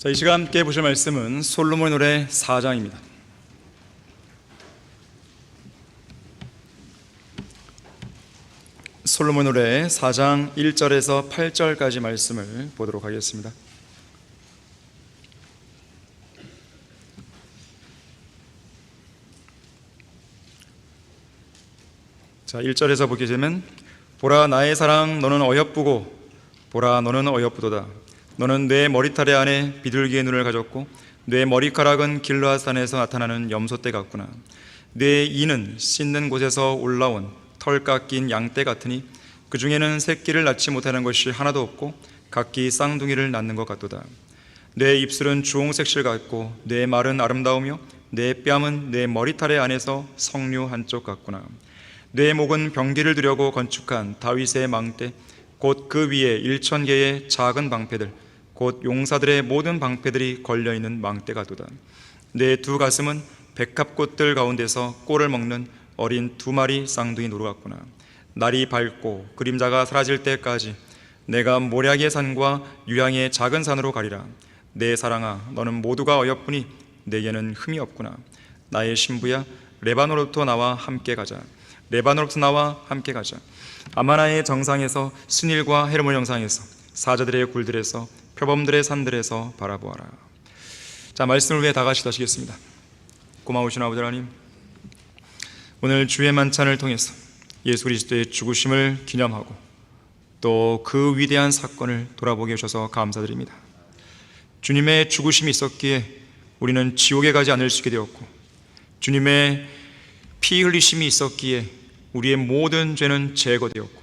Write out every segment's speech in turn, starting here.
자, 이 시간 함께 보실 말씀은 솔로몬의 노래 4장입니다. 솔로몬의 노래 4장 1절에서 8절까지 말씀을 보도록 하겠습니다. 자, 1절에서 보게 되면, 보라 나의 사랑 너는 어여쁘고 보라 너는 어여쁘도다. 너는 내 머리털의 안에 비둘기의 눈을 가졌고 내 머리카락은 길르앗산에서 나타나는 염소떼 같구나. 내 이는 씻는 곳에서 올라온 털 깎인 양떼 같으니 그 중에는 새끼를 낳지 못하는 것이 하나도 없고 각기 쌍둥이를 낳는 것 같도다. 내 입술은 주홍색 실 같고 내 말은 아름다우며 내 뺨은 내 머리털의 안에서 석류 한쪽 같구나. 내 목은 병기를 두려고 건축한 다윗의 망대, 곧 그 위에 1000개의 작은 방패들, 곧 용사들의 모든 방패들이 걸려있는 망대 같도다. 내 두 가슴은 백합꽃들 가운데서 꼴을 먹는 어린 2마리 쌍둥이 노루 같구나. 날이 밝고 그림자가 사라질 때까지 내가 모략의 산과 유향의 작은 산으로 가리라. 내 사랑아, 너는 모두가 어여쁘니 내게는 흠이 없구나. 나의 신부야, 레바논으로부터 나와 함께 가자. 레바논으로부터 나와 함께 가자. 아마나의 정상에서, 스닐과 헤르몬 영상에서, 사자들의 굴들에서, 표범들의 산들에서 바라보아라. 자, 말씀을 위해 다 같이 하시겠습니다. 고마우신 아버지 하나님, 오늘 주의 만찬을 통해서 예수 그리스도의 죽으심을 기념하고 또 그 위대한 사건을 돌아보게 해주셔서 감사드립니다. 주님의 죽으심이 있었기에 우리는 지옥에 가지 않을 수 있게 되었고, 주님의 피 흘리심이 있었기에 우리의 모든 죄는 제거되었고,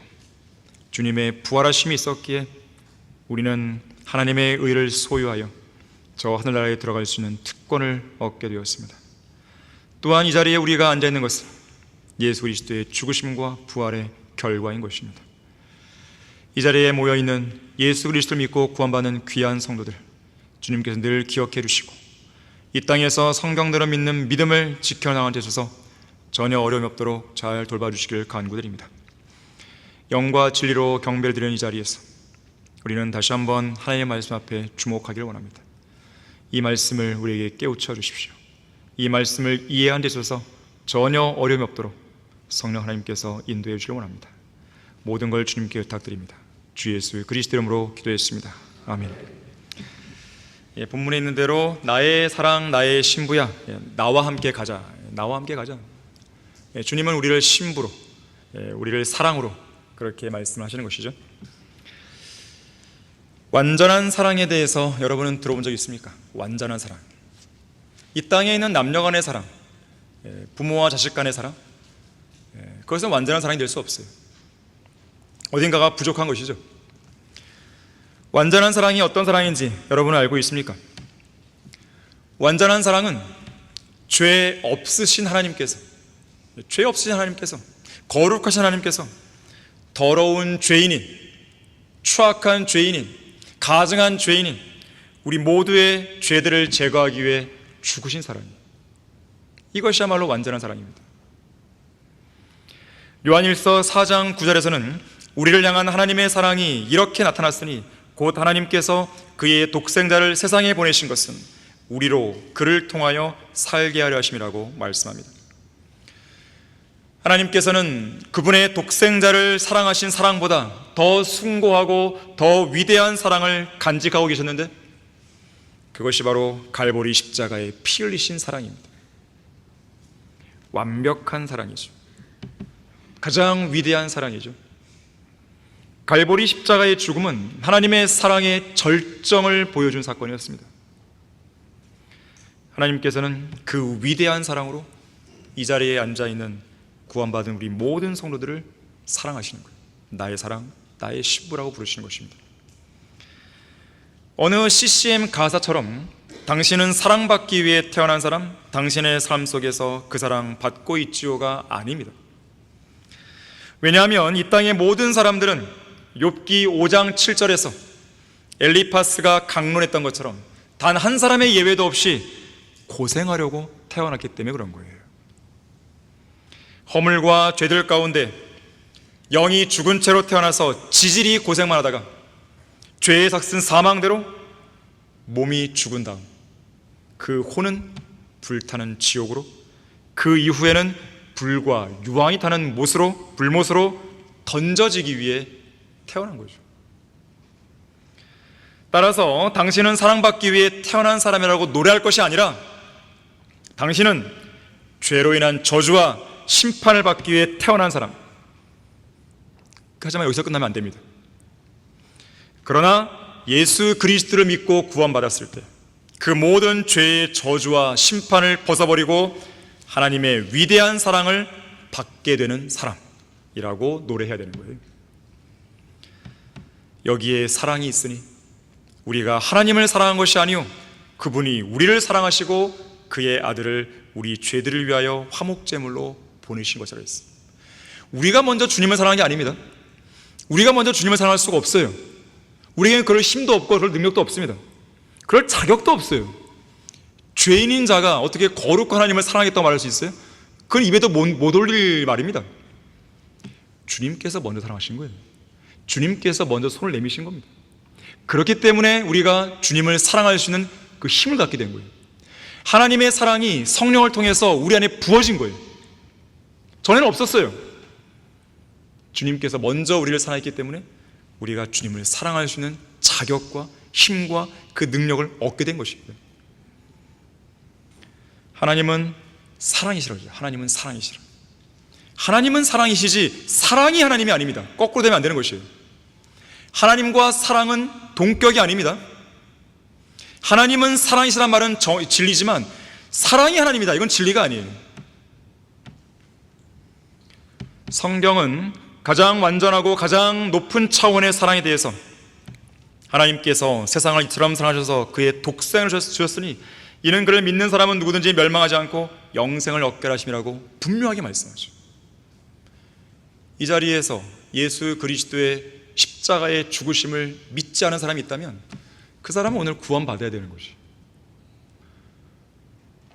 주님의 부활하심이 있었기에 우리는 하나님의 의를 소유하여 저 하늘나라에 들어갈 수 있는 특권을 얻게 되었습니다. 또한 이 자리에 우리가 앉아있는 것은 예수 그리스도의 죽으심과 부활의 결과인 것입니다. 이 자리에 모여있는 예수 그리스도를 믿고 구원받는 귀한 성도들, 주님께서 늘 기억해 주시고 이 땅에서 성경대로 믿는 믿음을 지켜나가게 하셔서 전혀 어려움이 없도록 잘 돌봐주시길 간구드립니다. 영과 진리로 경배를 드리는 이 자리에서 우리는 다시 한번 하나님의 말씀 앞에 주목하기를 원합니다. 이 말씀을 우리에게 깨우쳐 주십시오. 이 말씀을 이해하는 데 있어서 전혀 어려움이 없도록 성령 하나님께서 인도해 주시길 원합니다. 모든 걸 주님께 부탁드립니다. 주 예수 그리스도 이름으로 기도했습니다. 아멘. 본문에 있는 대로 나의 사랑 나의 신부야, 나와 함께 가자. 나와 함께 가자. 주님은 우리를 신부로, 우리를 사랑으로 그렇게 말씀하시는 것이죠. 완전한 사랑에 대해서 여러분은 들어본 적 있습니까? 완전한 사랑. 이 땅에 있는 남녀 간의 사랑, 부모와 자식 간의 사랑, 그것은 완전한 사랑이 될 수 없어요. 어딘가가 부족한 것이죠. 완전한 사랑이 어떤 사랑인지 여러분은 알고 있습니까? 완전한 사랑은 죄 없으신 하나님께서, 거룩하신 하나님께서 더러운 죄인인, 추악한 죄인인, 가증한 죄인인 우리 모두의 죄들을 제거하기 위해 죽으신 사랑이에요. 이것이야말로 완전한 사랑입니다. 요한일서 4장 9절에서는 우리를 향한 하나님의 사랑이 이렇게 나타났으니 곧 하나님께서 그의 독생자를 세상에 보내신 것은 우리로 그를 통하여 살게 하려 하심이라고 말씀합니다. 하나님께서는 그분의 독생자를 사랑하신 사랑보다 더 숭고하고 더 위대한 사랑을 간직하고 계셨는데, 그것이 바로 갈보리 십자가에 피 흘리신 사랑입니다. 완벽한 사랑이죠. 가장 위대한 사랑이죠. 갈보리 십자가의 죽음은 하나님의 사랑의 절정을 보여준 사건이었습니다. 하나님께서는 그 위대한 사랑으로 이 자리에 앉아있는 구원받은 우리 모든 성도들을 사랑하시는 거예요. 나의 사랑, 나의 신부라고 부르시는 것입니다. 어느 CCM 가사처럼 당신은 사랑받기 위해 태어난 사람, 당신의 삶 속에서 그 사랑 받고 있지요가 아닙니다. 왜냐하면 이 땅의 모든 사람들은 욥기 5장 7절에서 엘리파스가 강론했던 것처럼 단 한 사람의 예외도 없이 고생하려고 태어났기 때문에 그런 거예요. 허물과 죄들 가운데 영이 죽은 채로 태어나서 지질이 고생만 하다가 죄의 삭슨 사망대로 몸이 죽은 다음 그 혼은 불타는 지옥으로, 그 이후에는 불과 유황이 타는 불못으로 던져지기 위해 태어난 거죠. 따라서 당신은 사랑받기 위해 태어난 사람이라고 노래할 것이 아니라 당신은 죄로 인한 저주와 심판을 받기 위해 태어난 사람. 하지만 여기서 끝나면 안 됩니다. 그러나 예수 그리스도를 믿고 구원받았을 때 그 모든 죄의 저주와 심판을 벗어버리고 하나님의 위대한 사랑을 받게 되는 사람이라고 노래해야 되는 거예요. 여기에 사랑이 있으니 우리가 하나님을 사랑한 것이 아니요 그분이 우리를 사랑하시고 그의 아들을 우리 죄들을 위하여 화목제물로 보내신 것이라 했습니다. 우리가 먼저 주님을 사랑한 게 아닙니다. 우리가 먼저 주님을 사랑할 수가 없어요. 우리에게는 그럴 힘도 없고 그럴 능력도 없습니다. 그럴 자격도 없어요. 죄인인 자가 어떻게 거룩한 하나님을 사랑했다고 말할 수 있어요? 그건 입에도 못 올릴 말입니다. 주님께서 먼저 사랑하신 거예요. 주님께서 먼저 손을 내미신 겁니다. 그렇기 때문에 우리가 주님을 사랑할 수 있는 그 힘을 갖게 된 거예요. 하나님의 사랑이 성령을 통해서 우리 안에 부어진 거예요. 전에는 없었어요. 주님께서 먼저 우리를 사랑했기 때문에 우리가 주님을 사랑할 수 있는 자격과 힘과 그 능력을 얻게 된 것입니다. 하나님은 사랑이시라고 해요. 하나님은 사랑이시라. 하나님은 사랑이시지 사랑이 하나님이 아닙니다. 거꾸로 되면 안 되는 것이에요. 하나님과 사랑은 동격이 아닙니다. 하나님은 사랑이시란 말은 진리지만 사랑이 하나님이다, 이건 진리가 아니에요. 성경은 가장 완전하고 가장 높은 차원의 사랑에 대해서 하나님께서 세상을 이처럼 사랑하셔서 그의 독생을 주셨으니 이는 그를 믿는 사람은 누구든지 멸망하지 않고 영생을 얻게 하심이라고 분명하게 말씀하죠. 이 자리에서 예수 그리스도의 십자가의 죽으심을 믿지 않은 사람이 있다면 그 사람은 오늘 구원받아야 되는 것이,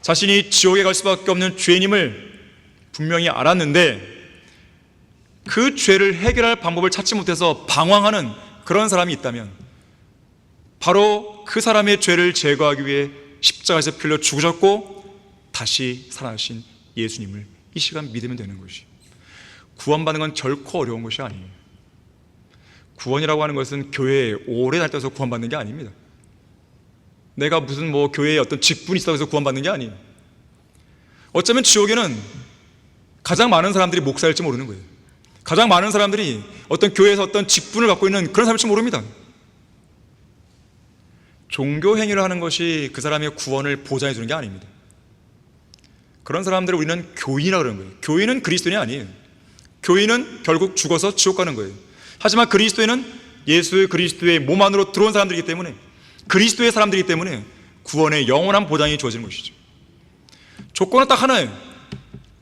자신이 지옥에 갈 수밖에 없는 죄인임을 분명히 알았는데 그 죄를 해결할 방법을 찾지 못해서 방황하는 그런 사람이 있다면 바로 그 사람의 죄를 제거하기 위해 십자가에서 필려 죽으셨고 다시 살아나신 예수님을 이 시간 믿으면 되는 것이, 구원받는 건 결코 어려운 것이 아니에요. 구원이라고 하는 것은 교회에 오래 다녀서 구원받는 게 아닙니다. 내가 무슨 교회에 어떤 직분이 있다고 해서 구원받는 게 아니에요. 어쩌면 지옥에는 가장 많은 사람들이 목사일지 모르는 거예요. 가장 많은 사람들이 어떤 교회에서 어떤 직분을 갖고 있는 그런 사람일지 모릅니다. 종교 행위를 하는 것이 그 사람의 구원을 보장해 주는 게 아닙니다. 그런 사람들을 우리는 교인이라고 그러는 거예요. 교인은 그리스도인이 아니에요. 교인은 결국 죽어서 지옥 가는 거예요. 하지만 그리스도인은 예수 그리스도의 몸 안으로 들어온 사람들이기 때문에, 그리스도의 사람들이기 때문에 구원의 영원한 보장이 주어지는 것이죠. 조건은 딱 하나예요.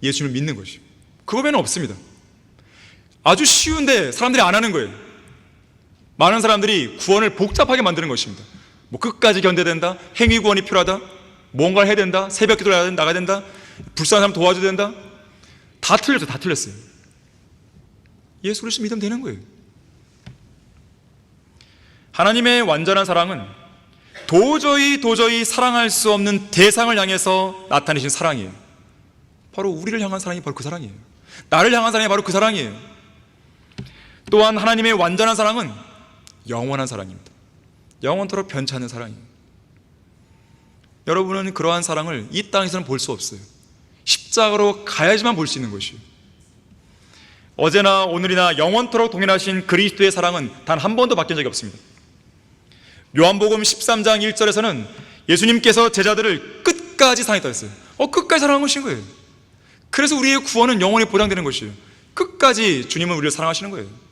예수님을 믿는 것이죠. 그거 외에는 없습니다. 아주 쉬운데 사람들이 안 하는 거예요. 많은 사람들이 구원을 복잡하게 만드는 것입니다. 끝까지 견뎌야 된다, 행위 구원이 필요하다, 뭔가를 해야 된다, 새벽 기도를 나가야 된다, 불쌍한 사람 도와줘야 된다. 다 틀렸어요. 다 틀렸어요. 예수 그리스도 믿으면 되는 거예요. 하나님의 완전한 사랑은 도저히 사랑할 수 없는 대상을 향해서 나타내신 사랑이에요. 바로 우리를 향한 사랑이 바로 그 사랑이에요. 나를 향한 사랑이 바로 그 사랑이에요. 또한 하나님의 완전한 사랑은 영원한 사랑입니다. 영원토록 변치 않는 사랑이에요. 여러분은 그러한 사랑을 이 땅에서는 볼 수 없어요. 십자가로 가야지만 볼 수 있는 것이에요. 어제나 오늘이나 영원토록 동일하신 그리스도의 사랑은 단 한 번도 바뀐 적이 없습니다. 요한복음 13장 1절에서는 예수님께서 제자들을 끝까지 사랑했다고 했어요. 끝까지 사랑한 것인 거예요. 그래서 우리의 구원은 영원히 보장되는 것이에요. 끝까지 주님은 우리를 사랑하시는 거예요.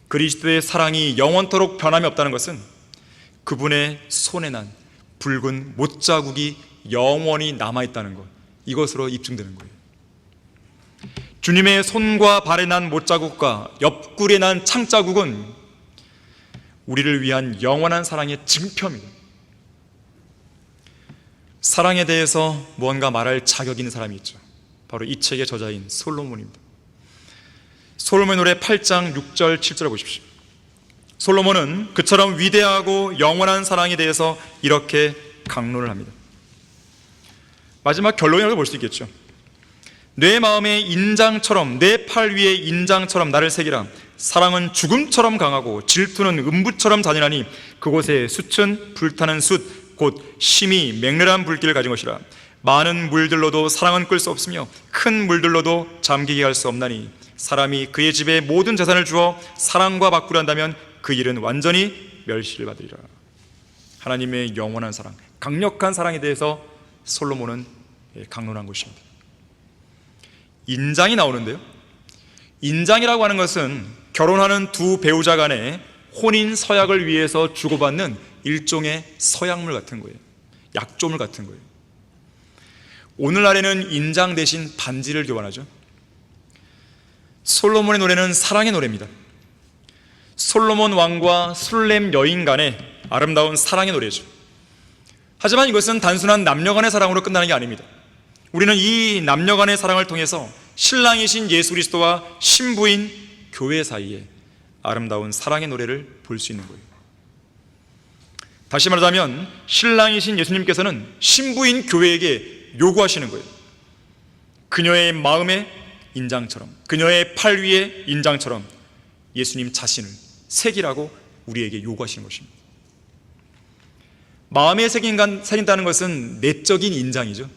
그리스도의 사랑이 영원토록 변함이 없다는 것은 그분의 손에 난 붉은 못자국이 영원히 남아있다는 것, 이것으로 입증되는 거예요. 주님의 손과 발에 난 못자국과 옆구리에 난 창자국은 우리를 위한 영원한 사랑의 증표입니다. 사랑에 대해서 무언가 말할 자격 있는 사람이 있죠. 바로 이 책의 저자인 솔로몬입니다. 솔로몬의 노래 8장 6절 7절을 보십시오. 솔로몬은 그처럼 위대하고 영원한 사랑에 대해서 이렇게 강론을 합니다. 마지막 결론이라고 볼 수 있겠죠. 내 마음의 인장처럼, 내 팔 위에 인장처럼 나를 새기라. 사랑은 죽음처럼 강하고 질투는 음부처럼 잔인하니 그곳에 숯은 불타는 숯, 곧 심히 맹렬한 불길을 가진 것이라. 많은 물들로도 사랑은 끌 수 없으며 큰 물들로도 잠기게 할 수 없나니 사람이 그의 집에 모든 재산을 주어 사랑과 바꾸려 한다면 그 일은 완전히 멸시를 받으리라. 하나님의 영원한 사랑, 강력한 사랑에 대해서 솔로몬은 강론한 것입니다. 인장이 나오는데요, 인장이라고 하는 것은 결혼하는 두 배우자 간의 혼인 서약을 위해서 주고받는 일종의 서약물 같은 거예요. 약조물 같은 거예요. 오늘날에는 인장 대신 반지를 교환하죠. 솔로몬의 노래는 사랑의 노래입니다. 솔로몬 왕과 술렘 여인 간의 아름다운 사랑의 노래죠. 하지만 이것은 단순한 남녀 간의 사랑으로 끝나는 게 아닙니다. 우리는 이 남녀 간의 사랑을 통해서 신랑이신 예수 그리스도와 신부인 교회 사이에 아름다운 사랑의 노래를 볼 수 있는 거예요. 다시 말하자면 신랑이신 예수님께서는 신부인 교회에게 요구하시는 거예요. 그녀의 마음의 인장처럼, 그녀의 팔 위의 인장처럼 예수님 자신을 새기라고 우리에게 요구하시는 것입니다. 마음에 새긴다는 것은 내적인 인장이죠.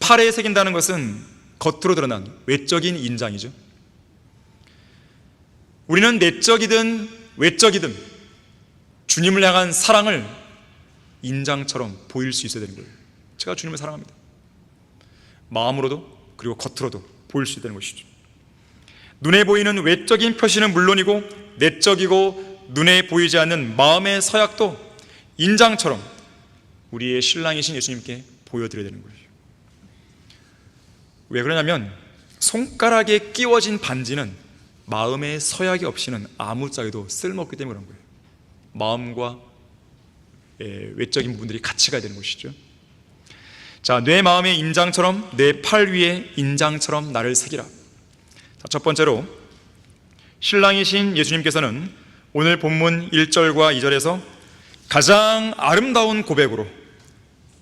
팔에 새긴다는 것은 겉으로 드러난 외적인 인장이죠. 우리는 내적이든 외적이든 주님을 향한 사랑을 인장처럼 보일 수 있어야 되는 거예요. 제가 주님을 사랑합니다. 마음으로도 그리고 겉으로도 보일 수 있다는 것이죠. 눈에 보이는 외적인 표시는 물론이고 내적이고 눈에 보이지 않는 마음의 서약도 인장처럼 우리의 신랑이신 예수님께 보여드려야 되는 거예요. 왜 그러냐면 손가락에 끼워진 반지는 마음의 서약이 없이는 아무짝에도 쓸모없기 때문에 그런 거예요. 마음과 외적인 부분들이 같이 가야 되는 것이죠. 자, 내 마음의 인장처럼 내 팔 위에 인장처럼 나를 새기라. 자, 첫 번째로 신랑이신 예수님께서는 오늘 본문 1절과 2절에서 가장 아름다운 고백으로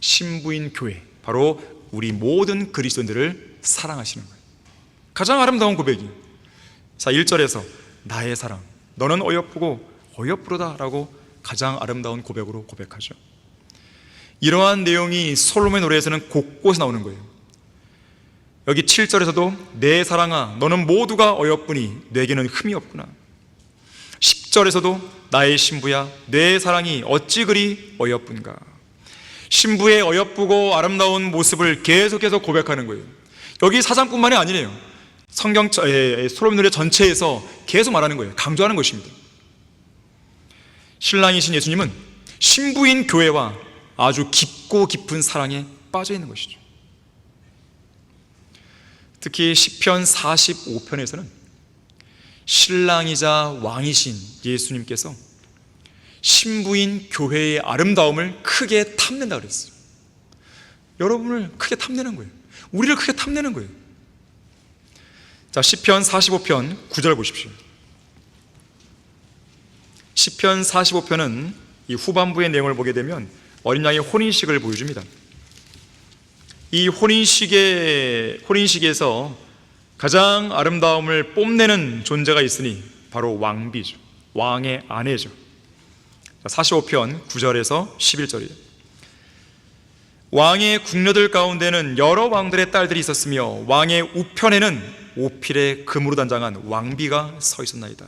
신부인 교회, 바로 우리 모든 그리스도인들을 사랑하시는 거예요. 가장 아름다운 고백이, 자 1절에서 나의 사랑, 너는 어여쁘고 어여쁘로다 라고 가장 아름다운 고백으로 고백하죠. 이러한 내용이 솔로몬의 노래에서는 곳곳에 나오는 거예요. 여기 7절에서도 내 사랑아 너는 모두가 어여쁘니 내게는 흠이 없구나. 10절에서도 나의 신부야 내 사랑이 어찌 그리 어여쁜가. 신부의 어여쁘고 아름다운 모습을 계속해서 고백하는 거예요. 여기 4장뿐만이 아니래요. 성경 솔로몬 노래 전체에서 계속 말하는 거예요. 강조하는 것입니다. 신랑이신 예수님은 신부인 교회와 아주 깊고 깊은 사랑에 빠져 있는 것이죠. 특히 시편 45편에서는 신랑이자 왕이신 예수님께서 신부인 교회의 아름다움을 크게 탐낸다 그랬어요. 여러분을 크게 탐내는 거예요. 우리를 크게 탐내는 거예요. 자, 시편 45편 9절 보십시오. 시편 45편은 이 후반부의 내용을 보게 되면 어린 양의 혼인식을 보여줍니다. 이 혼인식에서 가장 아름다움을 뽐내는 존재가 있으니 바로 왕비죠. 왕의 아내죠. 45편 9절에서 11절이에요. 왕의 궁녀들 가운데는 여러 왕들의 딸들이 있었으며 왕의 우편에는 오필에 금으로 단장한 왕비가 서 있었나이다.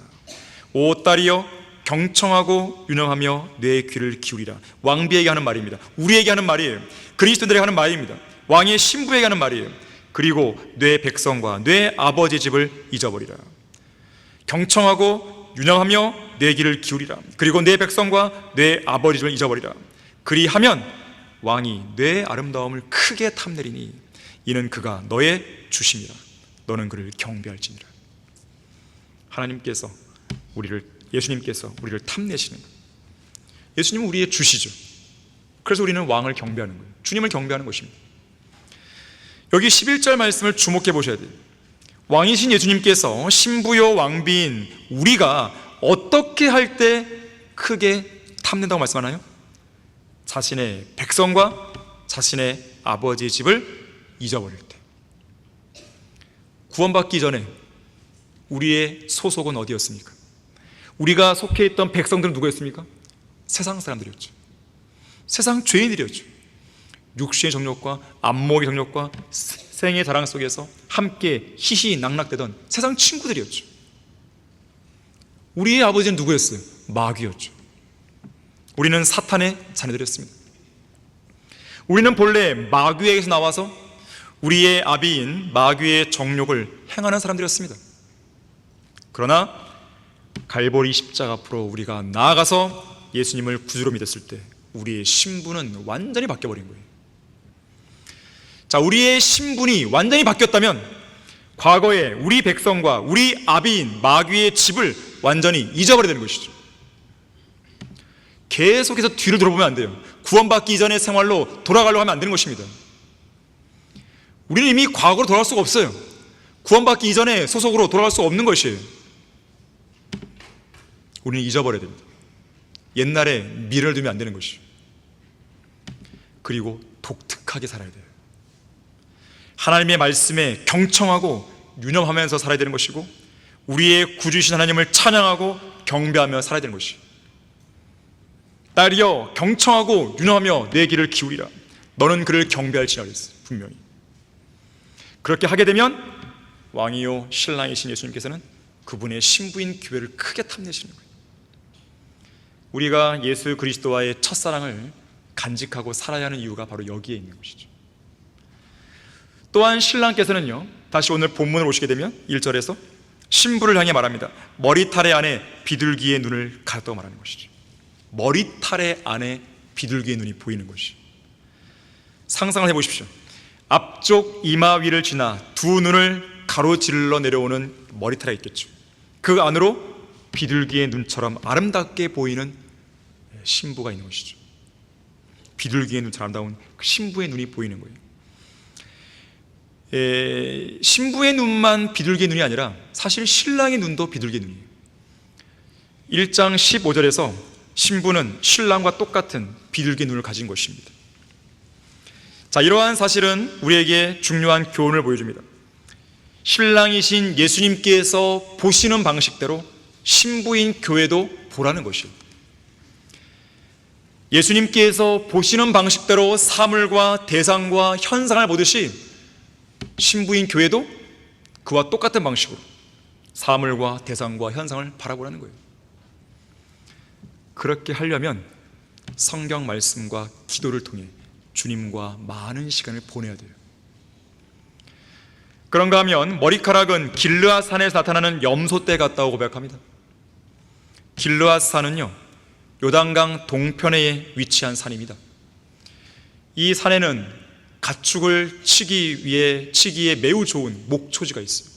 오 딸이여 경청하고 유능하며 내 귀를 기울이라. 왕비에게 하는 말입니다. 우리에게 하는 말이에요. 그리스도인들에게 하는 말입니다. 왕의 신부에게 하는 말이에요. 그리고 내 백성과 내 아버지 집을 잊어버리라. 경청하고 유능하며 내 귀를 기울이라. 그리고 내 백성과 내 아버지 집을 잊어버리라. 그리하면 왕이 내 아름다움을 크게 탐내리니 이는 그가 너의 주심이라. 너는 그를 경배할지니라. 하나님께서 예수님께서 우리를 탐내시는 거예요. 예수님은 우리의 주시죠. 그래서 우리는 왕을 경배하는 거예요. 주님을 경배하는 것입니다. 여기 11절 말씀을 주목해 보셔야 돼요. 왕이신 예수님께서 신부요 왕비인 우리가 어떻게 할 때 크게 탐낸다고 말씀하나요? 자신의 백성과 자신의 아버지의 집을 잊어버릴 때. 구원받기 전에 우리의 소속은 어디였습니까? 우리가 속해 있던 백성들은 누구였습니까? 세상 사람들이었죠. 세상 죄인들이었죠. 육신의 정욕과 안목의 정욕과 생의 자랑 속에서 함께 희희낙낙대던 세상 친구들이었죠. 우리의 아버지는 누구였어요? 마귀였죠. 우리는 사탄의 자녀들이었습니다. 우리는 본래 마귀에게서 나와서 우리의 아비인 마귀의 정욕을 행하는 사람들이었습니다. 그러나 갈보리 십자가 앞으로 우리가 나아가서 예수님을 구주로 믿었을 때 우리의 신분은 완전히 바뀌어버린 거예요. 자, 우리의 신분이 완전히 바뀌었다면 과거에 우리 백성과 우리 아비인 마귀의 집을 완전히 잊어버려야 되는 것이죠. 계속해서 뒤를 돌아보면 안 돼요. 구원받기 이전의 생활로 돌아가려고 하면 안 되는 것입니다. 우리는 이미 과거로 돌아갈 수가 없어요. 구원받기 이전의 소속으로 돌아갈 수 없는 것이에요. 우리는 잊어버려야 됩니다. 옛날에 미련을 두면 안 되는 것이죠. 그리고 독특하게 살아야 돼요. 하나님의 말씀에 경청하고 유념하면서 살아야 되는 것이고, 우리의 구주이신 하나님을 찬양하고 경배하며 살아야 되는 것이에요. 딸이여 경청하고 유념하며 내 귀를 기울이라. 너는 그를 경배할지라 그랬어요. 분명히. 그렇게 하게 되면 왕이요 신랑이신 예수님께서는 그분의 신부인 교회를 크게 탐내시는 거예요. 우리가 예수 그리스도와의 첫사랑을 간직하고 살아야 하는 이유가 바로 여기에 있는 것이죠. 또한 신랑께서는요, 다시 오늘 본문을 오시게 되면 1절에서 신부를 향해 말합니다. 머리털의 안에 비둘기의 눈을 가졌다고 말하는 것이죠. 머리털의 안에 비둘기의 눈이 보이는 것이. 상상을 해보십시오. 앞쪽 이마 위를 지나 두 눈을 가로질러 내려오는 머리털이 있겠죠. 그 안으로 비둘기의 눈처럼 아름답게 보이는 신부가 있는 것이죠. 비둘기의 눈처럼 아름다운 그 신부의 눈이 보이는 거예요. 신부의 눈만 비둘기의 눈이 아니라 사실 신랑의 눈도 비둘기의 눈이에요. 1장 15절에서 신부는 신랑과 똑같은 비둘기의 눈을 가진 것입니다. 자, 이러한 사실은 우리에게 중요한 교훈을 보여줍니다. 신랑이신 예수님께서 보시는 방식대로 신부인 교회도 보라는 것이에요. 예수님께서 보시는 방식대로 사물과 대상과 현상을 보듯이 신부인 교회도 그와 똑같은 방식으로 사물과 대상과 현상을 바라보라는 거예요. 그렇게 하려면 성경 말씀과 기도를 통해 주님과 많은 시간을 보내야 돼요. 그런가 하면 머리카락은 길르앗 산에서 나타나는 염소떼 같다고 고백합니다. 길르앗 산은요, 요단강 동편에 위치한 산입니다. 이 산에는 가축을 치기에 매우 좋은 목초지가 있어요.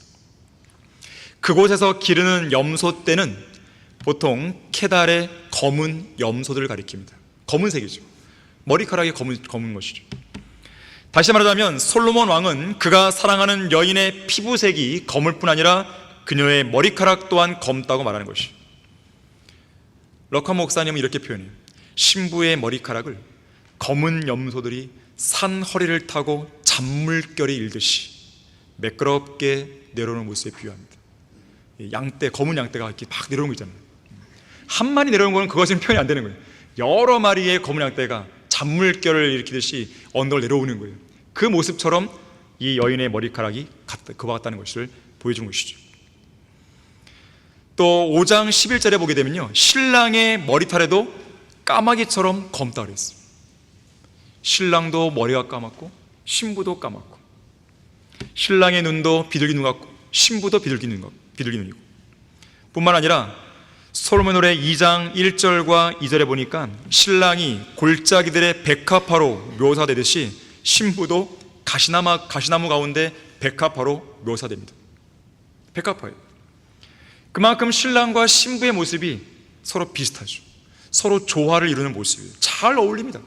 그곳에서 기르는 염소떼는 보통 케달의 검은 염소들을 가리킵니다. 검은색이죠. 머리카락이 검은 것이죠. 다시 말하자면 솔로몬 왕은 그가 사랑하는 여인의 피부색이 검을 뿐 아니라 그녀의 머리카락 또한 검다고 말하는 것이죠. 럭커 목사님은 이렇게 표현해요. 신부의 머리카락을 검은 염소들이 산 허리를 타고 잔물결이 일듯이 매끄럽게 내려오는 모습에 비유합니다. 양떼, 검은 양떼가 이렇게 막 내려오는 거 있잖아요. 한 마리 내려오는 거는 그것은 표현이 안 되는 거예요. 여러 마리의 검은 양떼가 잔물결을 일으키듯이 언덕을 내려오는 거예요. 그 모습처럼 이 여인의 머리카락이 그와 같다는 것을 보여준 것이죠. 또 5장 11절에 보게 되면요, 신랑의 머리털에도 까마귀처럼 검다 그랬어요. 신랑도 머리가 까맣고 신부도 까맣고, 신랑의 눈도 비둘기 눈 같고 신부도 비둘기 눈이고, 뿐만 아니라 솔로몬 노래 2장 1절과 2절에 보니까 신랑이 골짜기들의 백합화로 묘사되듯이 신부도 가시나무 가운데 백합화로 묘사됩니다. 백합화예요. 그만큼 신랑과 신부의 모습이 서로 비슷하죠. 서로 조화를 이루는 모습이에요. 잘 어울립니다.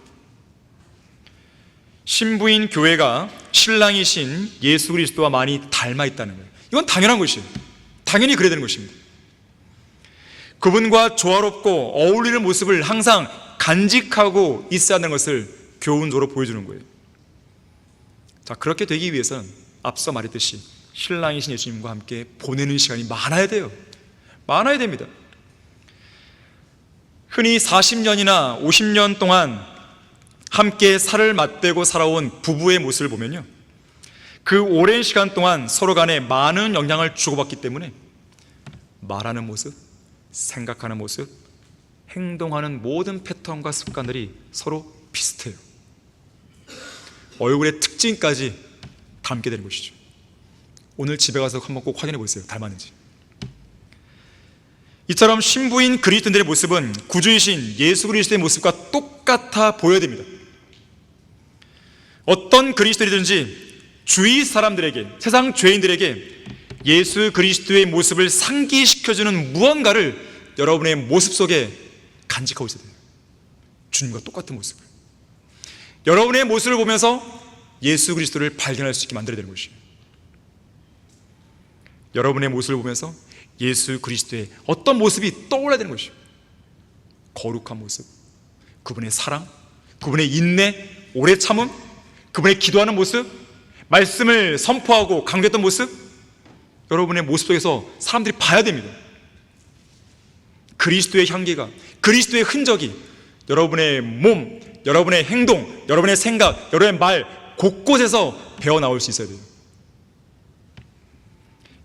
신부인 교회가 신랑이신 예수 그리스도와 많이 닮아 있다는 거예요. 이건 당연한 것이에요. 당연히 그래야 되는 것입니다. 그분과 조화롭고 어울리는 모습을 항상 간직하고 있어야 하는 것을 교훈적으로 보여주는 거예요. 자, 그렇게 되기 위해서는 앞서 말했듯이 신랑이신 예수님과 함께 보내는 시간이 많아야 돼요. 많아야 됩니다. 흔히 40년이나 50년 동안 함께 살을 맞대고 살아온 부부의 모습을 보면요, 그 오랜 시간 동안 서로 간에 많은 영향을 주고받기 때문에 말하는 모습, 생각하는 모습, 행동하는 모든 패턴과 습관들이 서로 비슷해요. 얼굴의 특징까지 닮게 되는 것이죠. 오늘 집에 가서 한번 꼭 확인해 보세요. 닮았는지. 이처럼 신부인 그리스도인들의 모습은 구주이신 예수 그리스도의 모습과 똑같아 보여야 됩니다. 어떤 그리스도인이든지 주위 사람들에게, 세상 죄인들에게 예수 그리스도의 모습을 상기시켜주는 무언가를 여러분의 모습 속에 간직하고 있어야 돼요. 주님과 똑같은 모습을. 여러분의 모습을 보면서 예수 그리스도를 발견할 수 있게 만들어야 되는 것이에요. 여러분의 모습을 보면서 예수 그리스도의 어떤 모습이 떠올라야 되는 것이에요. 거룩한 모습, 그분의 사랑, 그분의 인내, 오래 참음, 그분의 기도하는 모습, 말씀을 선포하고 강조했던 모습, 여러분의 모습 속에서 사람들이 봐야 됩니다. 그리스도의 향기가, 그리스도의 흔적이 여러분의 몸, 여러분의 행동, 여러분의 생각, 여러분의 말 곳곳에서 배어나올 수 있어야 돼요.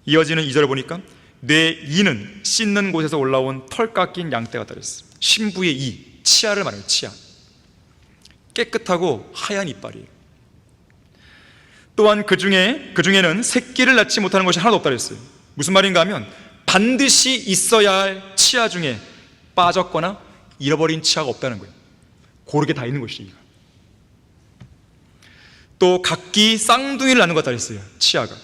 이어지는 2절을 보니까 내 이는 씻는 곳에서 올라온 털 깎인 양떼가 따르였어요. 신부의 이, 치아를 말해요. 치아. 깨끗하고 하얀 이빨이에요. 또한 그중에는 새끼를 낳지 못하는 것이 하나도 없다 그랬어요. 무슨 말인가 하면 반드시 있어야 할 치아 중에 빠졌거나 잃어버린 치아가 없다는 거예요. 고르게 다 있는 것이죠. 또 각기 쌍둥이를 낳는 것 같다 그랬어요. 치아가.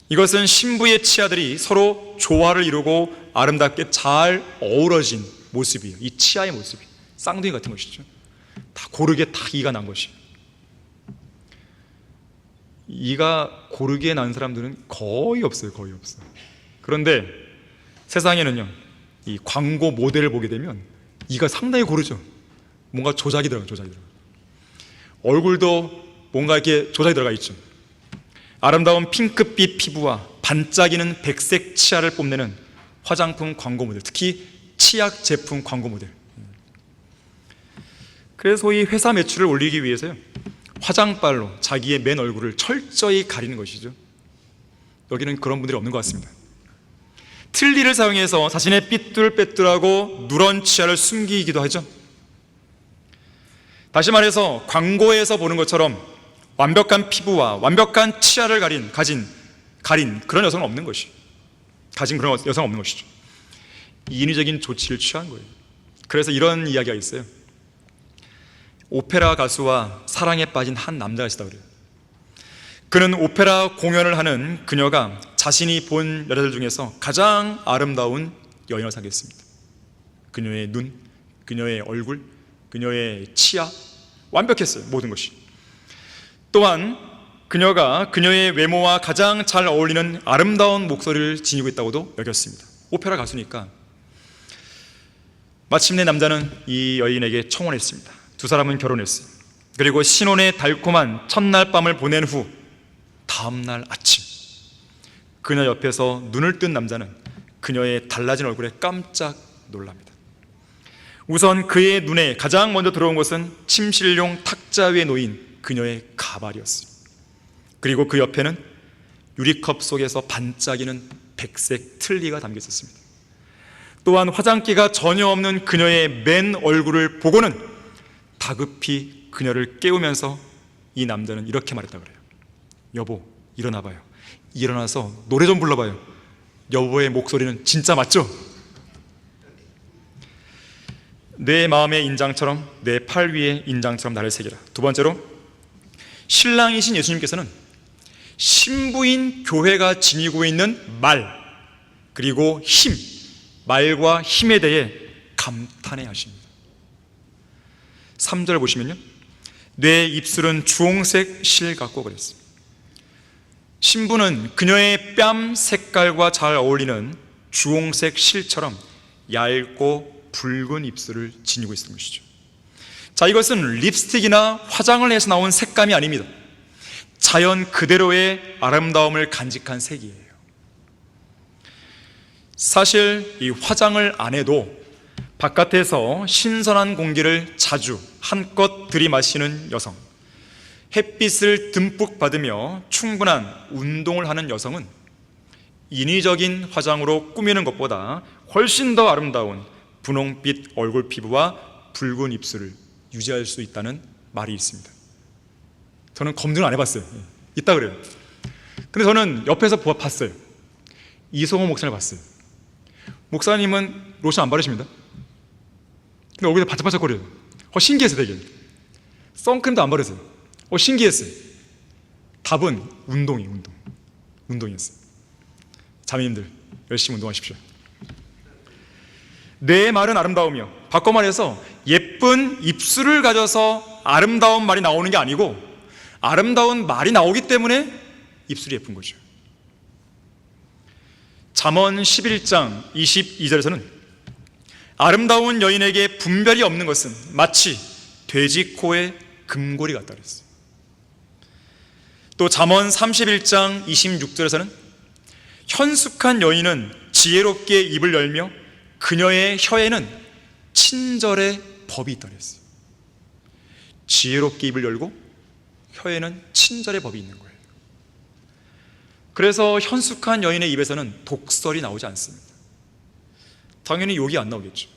이것은 신부의 치아들이 서로 조화를 이루고 아름답게 잘 어우러진 모습이에요. 이 치아의 모습이 쌍둥이 같은 것이죠. 다 고르게 다 이가 난 것이에요. 이가 고르게 난 사람들은 거의 없어요. 거의 없어요. 그런데 세상에는요, 이 광고 모델을 보게 되면 이가 상당히 고르죠. 뭔가 조작이 들어가요. 조작이 들어가요. 얼굴도 뭔가 이렇게 조작이 들어가 있죠. 아름다운 핑크빛 피부와 반짝이는 백색 치아를 뽐내는 화장품 광고 모델, 특히 치약 제품 광고 모델. 그래서 소위 회사 매출을 올리기 위해서요, 화장빨로 자기의 맨 얼굴을 철저히 가리는 것이죠. 여기는 그런 분들이 없는 것 같습니다. 틀니를 사용해서 자신의 삐뚤빼뚤하고 누런 치아를 숨기기도 하죠. 다시 말해서 광고에서 보는 것처럼 완벽한 피부와 완벽한 치아를 가진 그런 여성은 없는 것이, 가진 그런 여성은 없는 것이죠. 인위적인 조치를 취한 거예요. 그래서 이런 이야기가 있어요. 오페라 가수와 사랑에 빠진 한 남자가 있었다고 그래요. 그는 오페라 공연을 하는 그녀가 자신이 본 여자들 중에서 가장 아름다운 여인을 사귀었습니다. 그녀의 눈, 그녀의 얼굴, 그녀의 치아, 완벽했어요. 모든 것이. 또한 그녀가 그녀의 외모와 가장 잘 어울리는 아름다운 목소리를 지니고 있다고도 여겼습니다. 오페라 가수니까. 마침내 남자는 이 여인에게 청혼했습니다. 두 사람은 결혼했어요. 그리고 신혼의 달콤한 첫날 밤을 보낸 후 다음날 아침, 그녀 옆에서 눈을 뜬 남자는 그녀의 달라진 얼굴에 깜짝 놀랍니다. 우선 그의 눈에 가장 먼저 들어온 것은 침실용 탁자 위에 놓인 그녀의 가발이었어요. 그리고 그 옆에는 유리컵 속에서 반짝이는 백색 틀니가 담겨 있었습니다. 또한 화장기가 전혀 없는 그녀의 맨 얼굴을 보고는 다급히 그녀를 깨우면서 이 남자는 이렇게 말했다고 그래요. 여보, 일어나봐요. 일어나서 노래 좀 불러봐요. 여보의 목소리는 진짜 맞죠? 내 마음의 인장처럼 내 팔 위의 인장처럼 나를 새겨라. 두 번째로, 신랑이신 예수님께서는 신부인 교회가 지니고 있는 말, 그리고 힘, 말과 힘에 대해 감탄해 하십니다. 3절 보시면요, 내 입술은 주홍색 실 같고 그랬습니다. 신부는 그녀의 뺨 색깔과 잘 어울리는 주홍색 실처럼 얇고 붉은 입술을 지니고 있는 것이죠. 자, 이것은 립스틱이나 화장을 해서 나온 색감이 아닙니다. 자연 그대로의 아름다움을 간직한 색이에요. 사실 이 화장을 안 해도 바깥에서 신선한 공기를 자주 한껏 들이마시는 여성, 햇빛을 듬뿍 받으며 충분한 운동을 하는 여성은 인위적인 화장으로 꾸미는 것보다 훨씬 더 아름다운 분홍빛 얼굴 피부와 붉은 입술을 유지할 수 있다는 말이 있습니다. 저는 검증을 안 해봤어요. 있다 그래요. 근데 저는 옆에서 봤어요. 이성호 목사님을 봤어요. 목사님은 로션 안 바르십니다. 근데 얼굴에 바짝바짝거려요. 신기했어요. 되게 선크림도 안 바르세요. 신기했어요. 답은 운동이었어요. 자매님들 열심히 운동하십시오. 내 말은 아름다우며, 바꿔 말해서 예쁜 입술을 가져서 아름다운 말이 나오는 게 아니고 아름다운 말이 나오기 때문에 입술이 예쁜 거죠. 잠언 11장 22절에서는 아름다운 여인에게 분별이 없는 것은 마치 돼지 코에 금고리 같다 그랬어요. 또 잠언 31장 26절에서는 현숙한 여인은 지혜롭게 입을 열며 그녀의 혀에는 친절의 법이 있다 그랬어요. 지혜롭게 입을 열고 혀에는 친절의 법이 있는 거예요. 그래서 현숙한 여인의 입에서는 독설이 나오지 않습니다. 당연히 욕이 안 나오겠죠.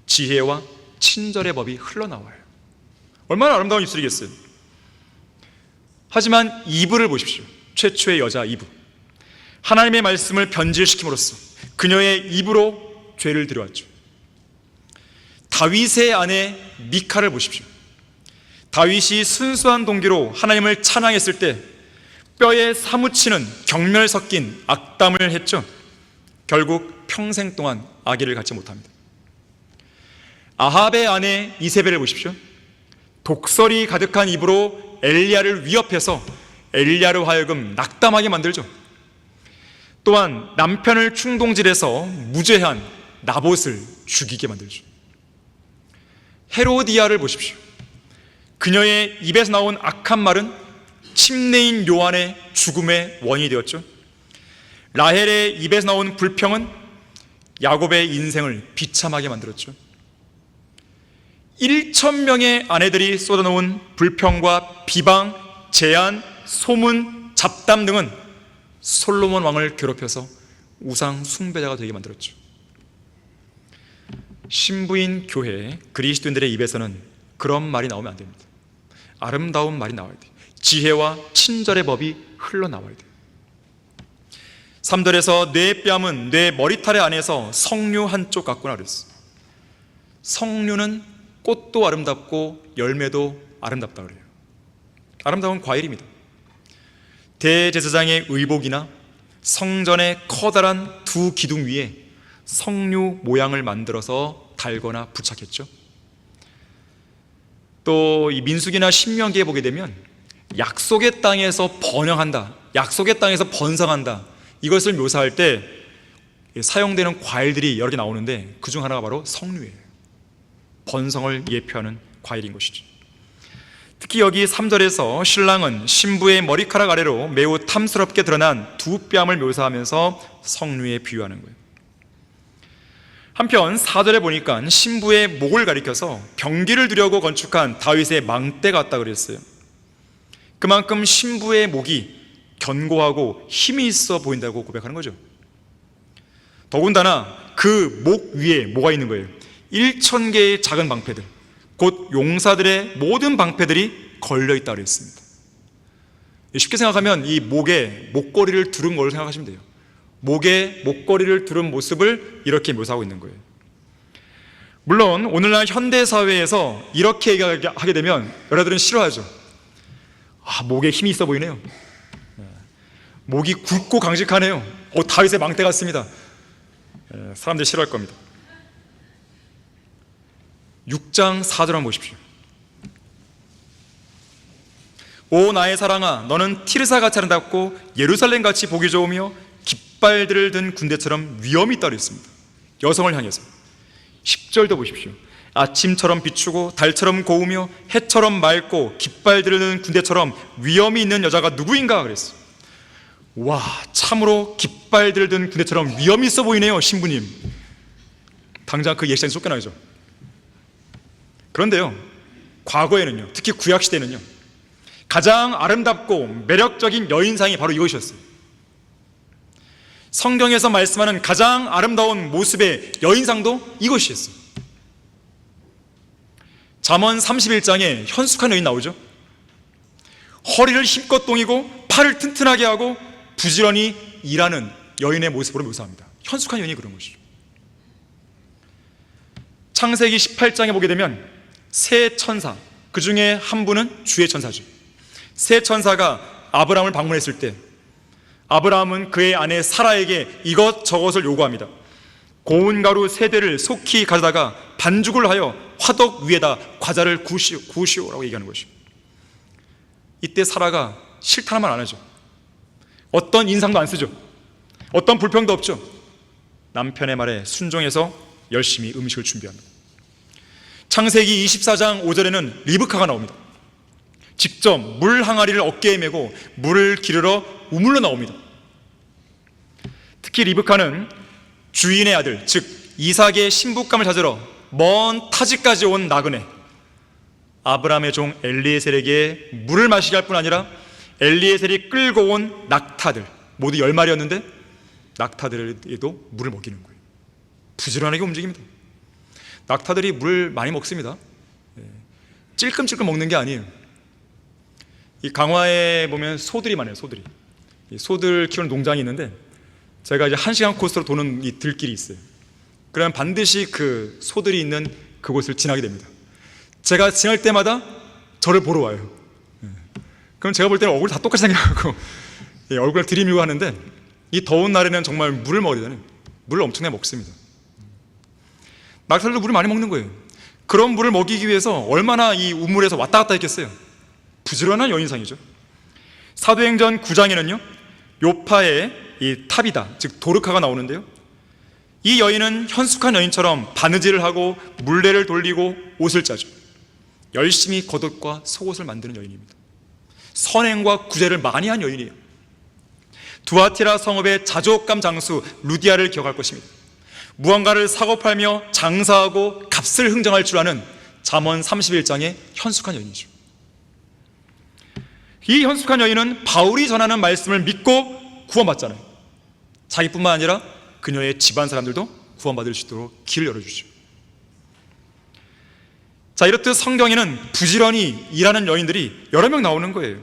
지혜와 친절의 법이 흘러나와요. 얼마나 아름다운 입술이겠어요. 하지만 이브를 보십시오. 최초의 여자 이브, 하나님의 말씀을 변질시킴으로써 그녀의 입으로 죄를 들여왔죠. 다윗의 아내 미카를 보십시오. 다윗이 순수한 동기로 하나님을 찬양했을 때 뼈에 사무치는 경멸 섞인 악담을 했죠. 결국 평생 동안 아기를 갖지 못합니다. 아합의 아내 이세벨을 보십시오. 독설이 가득한 입으로 엘리야를 위협해서 엘리야로 하여금 낙담하게 만들죠. 또한 남편을 충동질해서 무죄한 나봇을 죽이게 만들죠. 헤로디아를 보십시오. 그녀의 입에서 나온 악한 말은 침례인 요한의 죽음의 원인이 되었죠. 라헬의 입에서 나온 불평은 야곱의 인생을 비참하게 만들었죠. 1,000명의 아내들이 쏟아놓은 불평과 비방, 제안, 소문, 잡담 등은 솔로몬 왕을 괴롭혀서 우상 숭배자가 되게 만들었죠. 신부인 교회 그리스도인들의 입에서는 그런 말이 나오면 안 됩니다. 아름다운 말이 나와야 돼요. 지혜와 친절의 법이 흘러나와야 돼요. 3절에서 내 뺨은 내 머리털의 안에서 석류 한쪽 같구나 그랬어요. 석류는 꽃도 아름답고 열매도 아름답다 그래요. 아름다운 과일입니다. 대제사장의 의복이나 성전의 커다란 두 기둥 위에 석류 모양을 만들어서 달거나 부착했죠. 또 이 민수기나 신명기에 보게 되면 약속의 땅에서 번영한다, 약속의 땅에서 번성한다, 이것을 묘사할 때 사용되는 과일들이 여러 개 나오는데 그중 하나가 바로 석류예요. 번성을 예표하는 과일인 것이죠. 특히 여기 3절에서 신랑은 신부의 머리카락 아래로 매우 탐스럽게 드러난 두 뺨을 묘사하면서 석류에 비유하는 거예요. 한편 4절에 보니까 신부의 목을 가리켜서 병기를 두려고 건축한 다윗의 망대 같다 그랬어요. 그만큼 신부의 목이 견고하고 힘이 있어 보인다고 고백하는 거죠. 더군다나 그 목 위에 뭐가 있는 거예요? 1,000개의 작은 방패들, 곧 용사들의 모든 방패들이 걸려있다 그랬습니다. 쉽게 생각하면 이 목에 목걸이를 두른 걸 생각하시면 돼요. 목에 목걸이를 두른 모습을 이렇게 묘사하고 있는 거예요. 물론 오늘날 현대사회에서 이렇게 얘기하게 되면 여러분들은 싫어하죠. 목에 힘이 있어 보이네요. 목이 굵고 강직하네요. 다윗의 망대 같습니다. 사람들이 싫어할 겁니다. 6장 4절 한번 보십시오. 오 나의 사랑아, 너는 티르사같이 아름답고 예루살렘같이 보기 좋으며 깃발들을 든 군대처럼 위엄이 있다 그랬습니다. 여성을 향해서. 10절도 보십시오. 아침처럼 비추고 달처럼 고우며 해처럼 맑고 깃발 들는 군대처럼 위엄이 있는 여자가 누구인가 그랬어요. 와, 참으로 깃발 들든 군대처럼 위엄이 있어 보이네요, 신부님. 당장 그 예시장에 쫓겨나죠. 그런데요, 과거에는요, 특히 구약시대는요, 가장 아름답고 매력적인 여인상이 바로 이것이었어요. 성경에서 말씀하는 가장 아름다운 모습의 여인상도 이것이었어요. 잠언 31장에 현숙한 여인 나오죠. 허리를 힘껏 동이고 팔을 튼튼하게 하고 부지런히 일하는 여인의 모습으로 묘사합니다. 현숙한 여인이 그런 것이죠. 창세기 18장에 보게 되면 세 천사, 그 중에 한 분은 주의 천사죠. 세 천사가 아브라함을 방문했을 때 아브라함은 그의 아내 사라에게 이것저것을 요구합니다. 고운 가루 세 대를 속히 가져다가 반죽을 하여 화덕 위에다 과자를 구우시오라고 얘기하는 것이죠. 이때 사라가 싫다는 말 안 하죠. 어떤 인상도 안 쓰죠. 어떤 불평도 없죠. 남편의 말에 순종해서 열심히 음식을 준비합니다. 창세기 24장 5절에는 리브카가 나옵니다. 직접 물 항아리를 어깨에 메고 물을 기르러 우물러 나옵니다. 특히 리브카는 주인의 아들, 즉 이삭의 신부감을 찾으러 먼 타지까지 온 나그네 아브라함의 종 엘리에셀에게 물을 마시게 할 뿐 아니라 엘리에셀이 끌고 온 낙타들, 모두 10마리였는데 낙타들에도 물을 먹이는 거예요. 부지런하게 움직입니다. 낙타들이 물 많이 먹습니다. 찔끔찔끔 먹는 게 아니에요. 이 강화에 보면 소들이 많아요. 소들이. 이 소들 키우는 농장이 있는데 제가 이제 1시간 코스로 도는 이 들길이 있어요. 그러면 반드시 그 소들이 있는 그곳을 지나게 됩니다. 제가 지날 때마다 저를 보러 와요. 그럼 제가 볼 때는 얼굴 다 똑같이 생겨갖고 얼굴을 들이밀고 하는데 이 더운 날에는 정말 물을 먹어야 되잖아요. 물을 엄청나게 먹습니다. 낙타들도 물을 많이 먹는 거예요. 그런 물을 먹이기 위해서 얼마나 이 우물에서 왔다 갔다 했겠어요. 부지런한 여인상이죠. 사도행전 9장에는요 요파에 이 탑이다, 즉 도르카가 나오는데요, 이 여인은 현숙한 여인처럼 바느질을 하고 물레를 돌리고 옷을 짜죠. 열심히 겉옷과 속옷을 만드는 여인입니다. 선행과 구제를 많이 한 여인이에요. 두아티라 성읍의 자족감 장수 루디아를 기억할 것입니다. 무언가를 사고 팔며 장사하고 값을 흥정할 줄 아는 잠언 31장의 현숙한 여인이죠. 이 현숙한 여인은 바울이 전하는 말씀을 믿고 구원받잖아요. 자기뿐만 아니라 그녀의 집안 사람들도 구원받을 수 있도록 길을 열어주죠. 자, 이렇듯 성경에는 부지런히 일하는 여인들이 여러 명 나오는 거예요.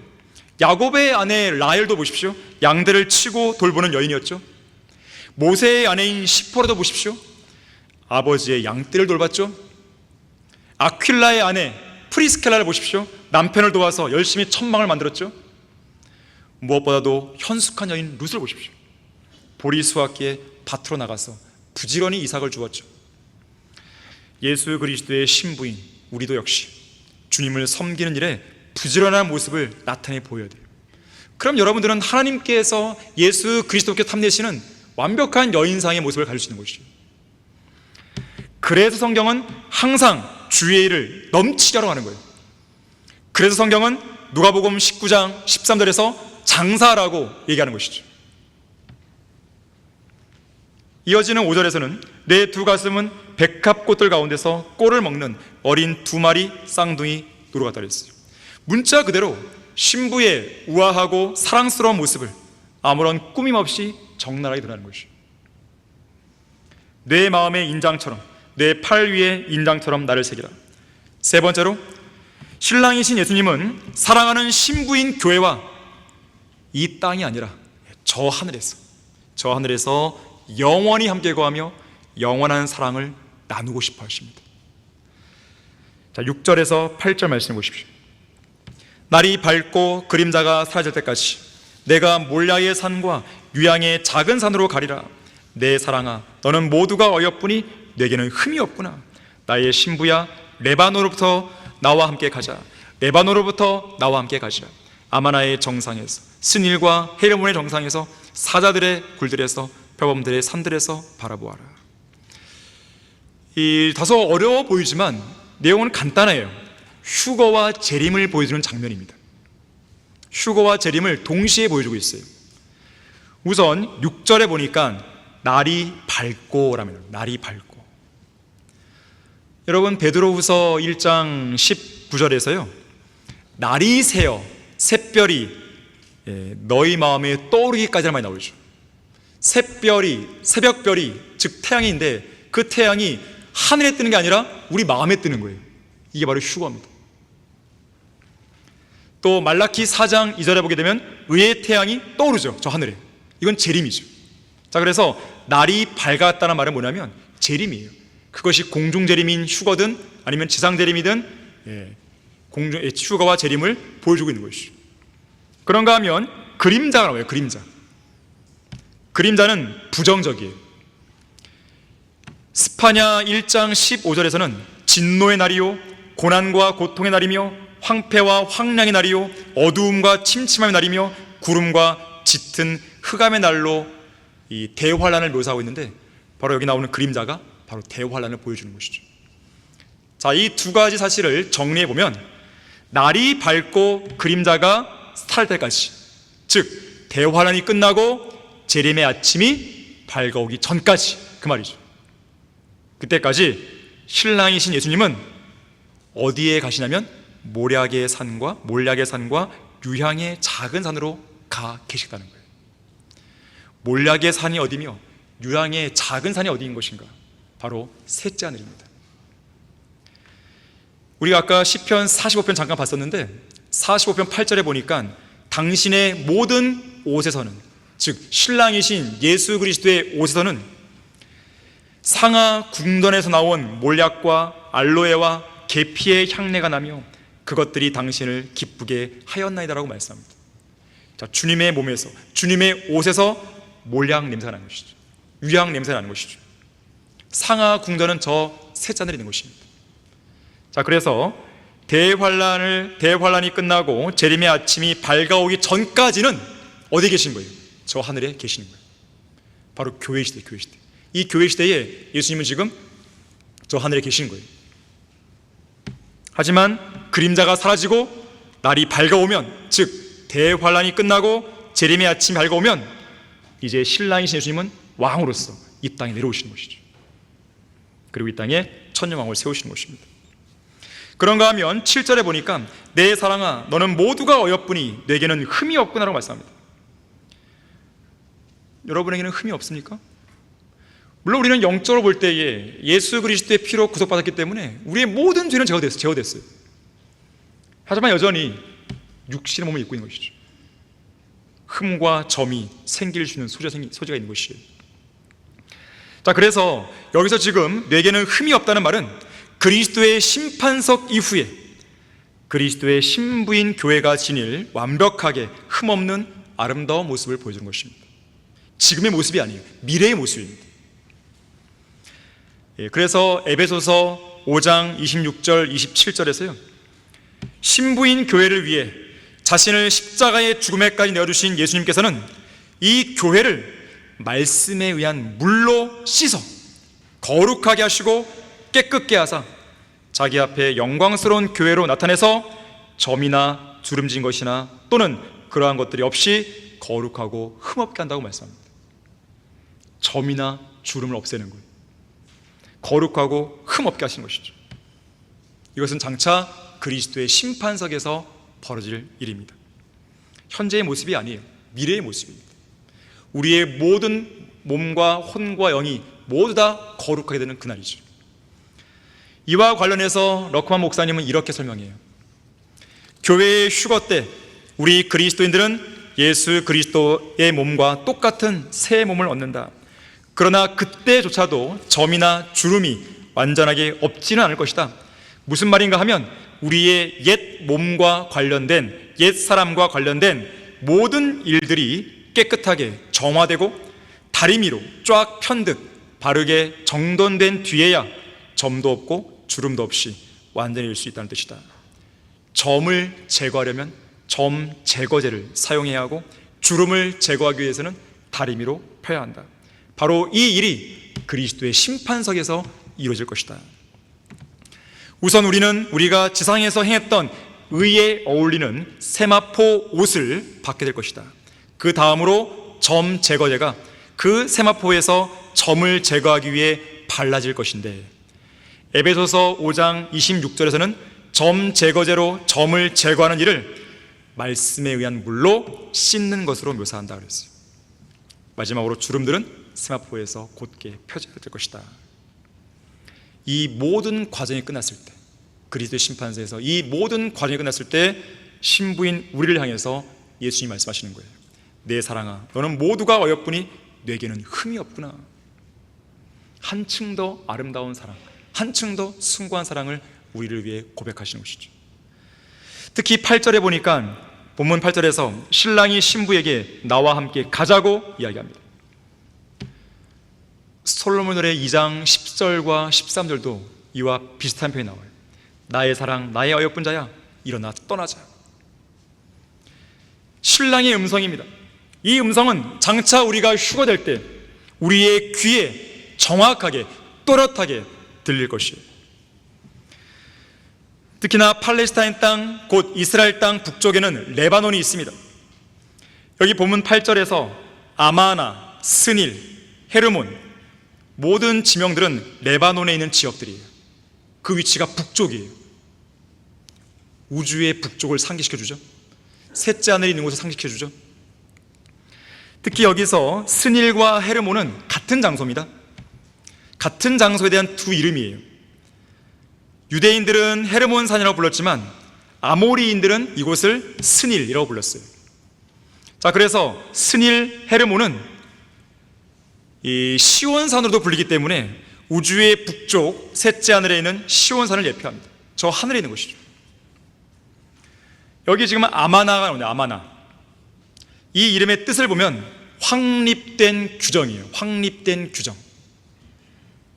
야곱의 아내 라헬도 보십시오. 양들을 치고 돌보는 여인이었죠. 모세의 아내인 시포라도 보십시오. 아버지의 양떼를 돌봤죠. 아퀴라의 아내 프리스켈라를 보십시오. 남편을 도와서 열심히 천막을 만들었죠. 무엇보다도 현숙한 여인 룻을 보십시오. 보리 수확기에 밭으로 나가서 부지런히 이삭을 주었죠. 예수 그리스도의 신부인 우리도 역시 주님을 섬기는 일에 부지런한 모습을 나타내 보여야 돼요. 그럼 여러분들은 하나님께서 예수 그리스도께 탐내시는 완벽한 여인상의 모습을 가질 수 있는 것이죠. 그래서 성경은 항상 주의 일을 넘치게 하라고 하는 거예요. 그래서 성경은 누가복음 19장 13절에서 장사라고 얘기하는 것이죠. 이어지는 5절에서는 내 두 가슴은 백합꽃들 가운데서 꼴을 먹는 어린 2마리 쌍둥이 노루같다 그랬어요. 문자 그대로 신부의 우아하고 사랑스러운 모습을 아무런 꾸밈 없이 적나라하게 드러나는 것이죠. 내 마음의 인장처럼, 내 팔 위에 인장처럼 나를 새기라. 세 번째로, 신랑이신 예수님은 사랑하는 신부인 교회와 이 땅이 아니라 저 하늘에서 영원히 함께 거하며 영원한 사랑을 나누고 싶어 하십니다. 자, 6절에서 8절 말씀을 보십시오. 날이 밝고 그림자가 사라질 때까지 내가 몰야의 산과 유양의 작은 산으로 가리라. 내 사랑아, 너는 모두가 어여쁘니 내게는 흠이 없구나. 나의 신부야, 레바논으로부터 나와 함께 가자. 레바논으로부터 나와 함께 가자. 아마나의 정상에서, 스닐과 헤르몬의 정상에서, 사자들의 굴들에서, 표범들의 산들에서 바라보아라. 다소 어려워 보이지만 내용은 간단해요. 휴거와 재림을 보여주는 장면입니다. 휴거와 재림을 동시에 보여주고 있어요. 우선 6절에 보니까 날이 밝고라면 날이 밝고. 여러분 베드로후서 1장 19절에서요 날이 새어 샛별이 너희 마음에 떠오르기까지 많이 나오죠. 새벽별이 즉 태양인데 그 태양이 하늘에 뜨는 게 아니라 우리 마음에 뜨는 거예요. 이게 바로 휴거입니다. 또 말라키 4장 2절에 보게 되면 의의 태양이 떠오르죠. 저 하늘에. 이건 재림이죠. 자, 그래서 날이 밝았다는 말은 뭐냐면 재림이에요. 그것이 공중재림인 휴거든 아니면 지상재림이든 휴거와 재림을 보여주고 있는 것이죠. 그런가 하면 그림자가 나와요. 그림자는 부정적이에요. 스파냐 1장 15절에서는 진노의 날이요 고난과 고통의 날이며 황폐와 황량의 날이요 어두움과 침침함의 날이며 구름과 짙은 흑암의 날로 이 대환란을 묘사하고 있는데 바로 여기 나오는 그림자가 바로 대환란을 보여주는 것이죠. 자, 이 두 가지 사실을 정리해 보면 날이 밝고 그림자가 스타일 때까지, 즉 대환란이 끝나고 재림의 아침이 밝아오기 전까지, 그 말이죠. 그때까지 신랑이신 예수님은 어디에 가시냐면 몰약의 산과 유향의 작은 산으로 가 계시다는 거예요. 몰약의 산이 어디며 유향의 작은 산이 어디인 것인가? 바로 셋째 하늘입니다. 우리가 아까 시편 45편 잠깐 봤었는데 45편 8절에 보니까 당신의 모든 옷에서는, 즉 신랑이신 예수 그리스도의 옷에서는 상하 궁전에서 나온 몰약과 알로에와 계피의 향내가 나며 그것들이 당신을 기쁘게 하였나이다라고 말씀합니다. 자, 주님의 몸에서, 주님의 옷에서 몰약 냄새가 나는 것이죠. 유향 냄새가 나는 것이죠. 상하 궁전은 저 셋째 하늘에 있는 것입니다. 자, 그래서 대환란이 끝나고 재림의 아침이 밝아오기 전까지는 어디에 계신 거예요? 저 하늘에 계시는 거예요. 바로 교회 시대. 이 교회 시대에 예수님은 지금 저 하늘에 계시는 거예요. 하지만 그림자가 사라지고 날이 밝아오면, 즉 대환란이 끝나고 재림의 아침이 밝아오면 이제 신랑이신 예수님은 왕으로서 이 땅에 내려오시는 것이죠. 그리고 이 땅에 천년왕을 세우시는 것입니다. 그런가 하면 7절에 보니까 내 사랑아 너는 모두가 어여쁘니 내게는 흠이 없구나라고 말씀합니다. 여러분에게는 흠이 없습니까? 물론 우리는 영적으로 볼 때에 예수 그리스도의 피로 구속받았기 때문에 우리의 모든 죄는 제거됐어요. 하지만 여전히 육신의 몸을 입고 있는 것이죠. 흠과 점이 생길 수 있는 소지가 있는 것이에요. 자, 그래서 여기서 지금 내게는 흠이 없다는 말은 그리스도의 심판석 이후에 그리스도의 신부인 교회가 지닐 완벽하게 흠없는 아름다운 모습을 보여주는 것입니다. 지금의 모습이 아니에요. 미래의 모습입니다. 그래서 에베소서 5장 26절 27절에서요 신부인 교회를 위해 자신을 십자가의 죽음에까지 내어주신 예수님께서는 이 교회를 말씀에 의한 물로 씻어 거룩하게 하시고 깨끗게 하사 자기 앞에 영광스러운 교회로 나타내서 점이나 주름진 것이나 또는 그러한 것들이 없이 거룩하고 흠없게 한다고 말씀합니다. 점이나 주름을 없애는 거예요. 거룩하고 흠없게 하시는 것이죠. 이것은 장차 그리스도의 심판석에서 벌어질 일입니다. 현재의 모습이 아니에요. 미래의 모습입니다. 우리의 모든 몸과 혼과 영이 모두 다 거룩하게 되는 그날이죠. 이와 관련해서 러크만 목사님은 이렇게 설명해요. 교회의 휴거 때 우리 그리스도인들은 예수 그리스도의 몸과 똑같은 새 몸을 얻는다. 그러나 그때조차도 점이나 주름이 완전하게 없지는 않을 것이다. 무슨 말인가 하면 우리의 옛 몸과 관련된, 옛 사람과 관련된 모든 일들이 깨끗하게 정화되고 다리미로 쫙 편듯 바르게 정돈된 뒤에야 점도 없고 주름도 없이 완전히 일 수 있다는 뜻이다. 점을 제거하려면 점 제거제를 사용해야 하고 주름을 제거하기 위해서는 다리미로 펴야 한다. 바로 이 일이 그리스도의 심판석에서 이루어질 것이다. 우선 우리는 우리가 지상에서 행했던 의에 어울리는 세마포 옷을 받게 될 것이다. 그 다음으로 점 제거제가 그 세마포에서 점을 제거하기 위해 발라질 것인데, 에베소서 5장 26절에서는 점 제거제로 점을 제거하는 일을 말씀에 의한 물로 씻는 것으로 묘사한다 그랬어요. 마지막으로 주름들은 세마포에서 곧게 펴져야 될 것이다. 이 모든 과정이 끝났을 때, 그리스도의 심판서에서 이 모든 과정이 끝났을 때 신부인 우리를 향해서 예수님이 말씀하시는 거예요. 내 사랑아, 너는 모두가 어여쁘니 내게는 흠이 없구나. 한층 더 아름다운 사랑, 한층 더 숭고한 사랑을 우리를 위해 고백하시는 것이죠. 특히 8절에 보니까 본문 8절에서 신랑이 신부에게 나와 함께 가자고 이야기합니다. 솔로몬 노래 2장 10절과 13절도 이와 비슷한 표현이 나와요. 나의 사랑, 나의 어여쁜 자야, 일어나 떠나자. 신랑의 음성입니다. 이 음성은 장차 우리가 휴거될 때 우리의 귀에 정확하게 또렷하게 들릴 것이에요. 특히나 팔레스타인 땅, 곧 이스라엘 땅 북쪽에는 레바논이 있습니다. 여기 본문 8절에서 아마나, 스닐, 헤르몬 모든 지명들은 레바논에 있는 지역들이에요. 그 위치가 북쪽이에요. 우주의 북쪽을 상기시켜주죠. 셋째 하늘이 있는 곳을 상기시켜주죠. 특히 여기서 스닐과 헤르몬은 같은 장소입니다. 같은 장소에 대한 두 이름이에요. 유대인들은 헤르몬 산이라고 불렀지만 아모리인들은 이곳을 스닐이라고 불렀어요. 자, 그래서 스닐, 헤르몬은 이 시온산으로도 불리기 때문에 우주의 북쪽 셋째 하늘에 있는 시온산을 예표합니다. 저 하늘에 있는 것이죠. 여기 지금 아마나가 나오네요. 아마나. 이 이름의 뜻을 보면 확립된 규정이에요. 확립된 규정.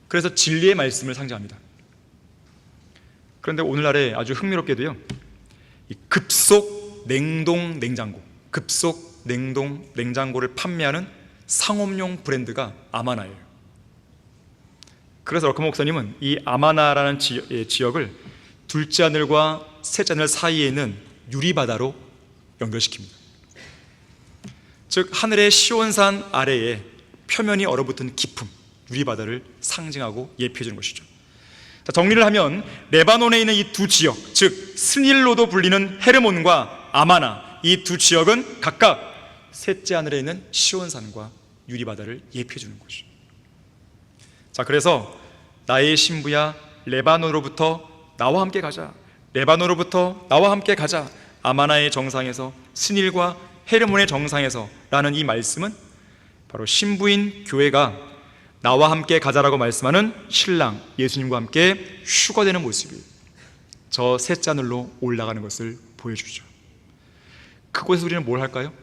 그래서 진리의 말씀을 상징합니다. 그런데 오늘날에 아주 흥미롭게도요, 이 급속 냉동 냉장고, 급속 냉동 냉장고를 판매하는 상업용 브랜드가 아마나예요. 그래서 러커 목사님은 이 아마나라는 지역을 둘째 하늘과 셋째 하늘 사이에 있는 유리바다로 연결시킵니다. 즉 하늘의 시온산 아래에 표면이 얼어붙은 깊음, 유리바다를 상징하고 예표해 주는 것이죠. 자, 정리를 하면 레바논에 있는 이 두 지역, 즉 스닐로도 불리는 헤르몬과 아마나, 이 두 지역은 각각 셋째 하늘에 있는 시온산과 유리바다를 예표해 주는 것이죠. 자, 그래서 나의 신부야, 레바논으로부터 나와 함께 가자. 레바논으로부터 나와 함께 가자. 아마나의 정상에서, 스닐과 헤르몬의 정상에서 라는 이 말씀은 바로 신부인 교회가 나와 함께 가자라고 말씀하는 신랑 예수님과 함께 휴거되는 모습이 저 셋째 하늘로 올라가는 것을 보여주죠. 그곳에서 우리는 뭘 할까요?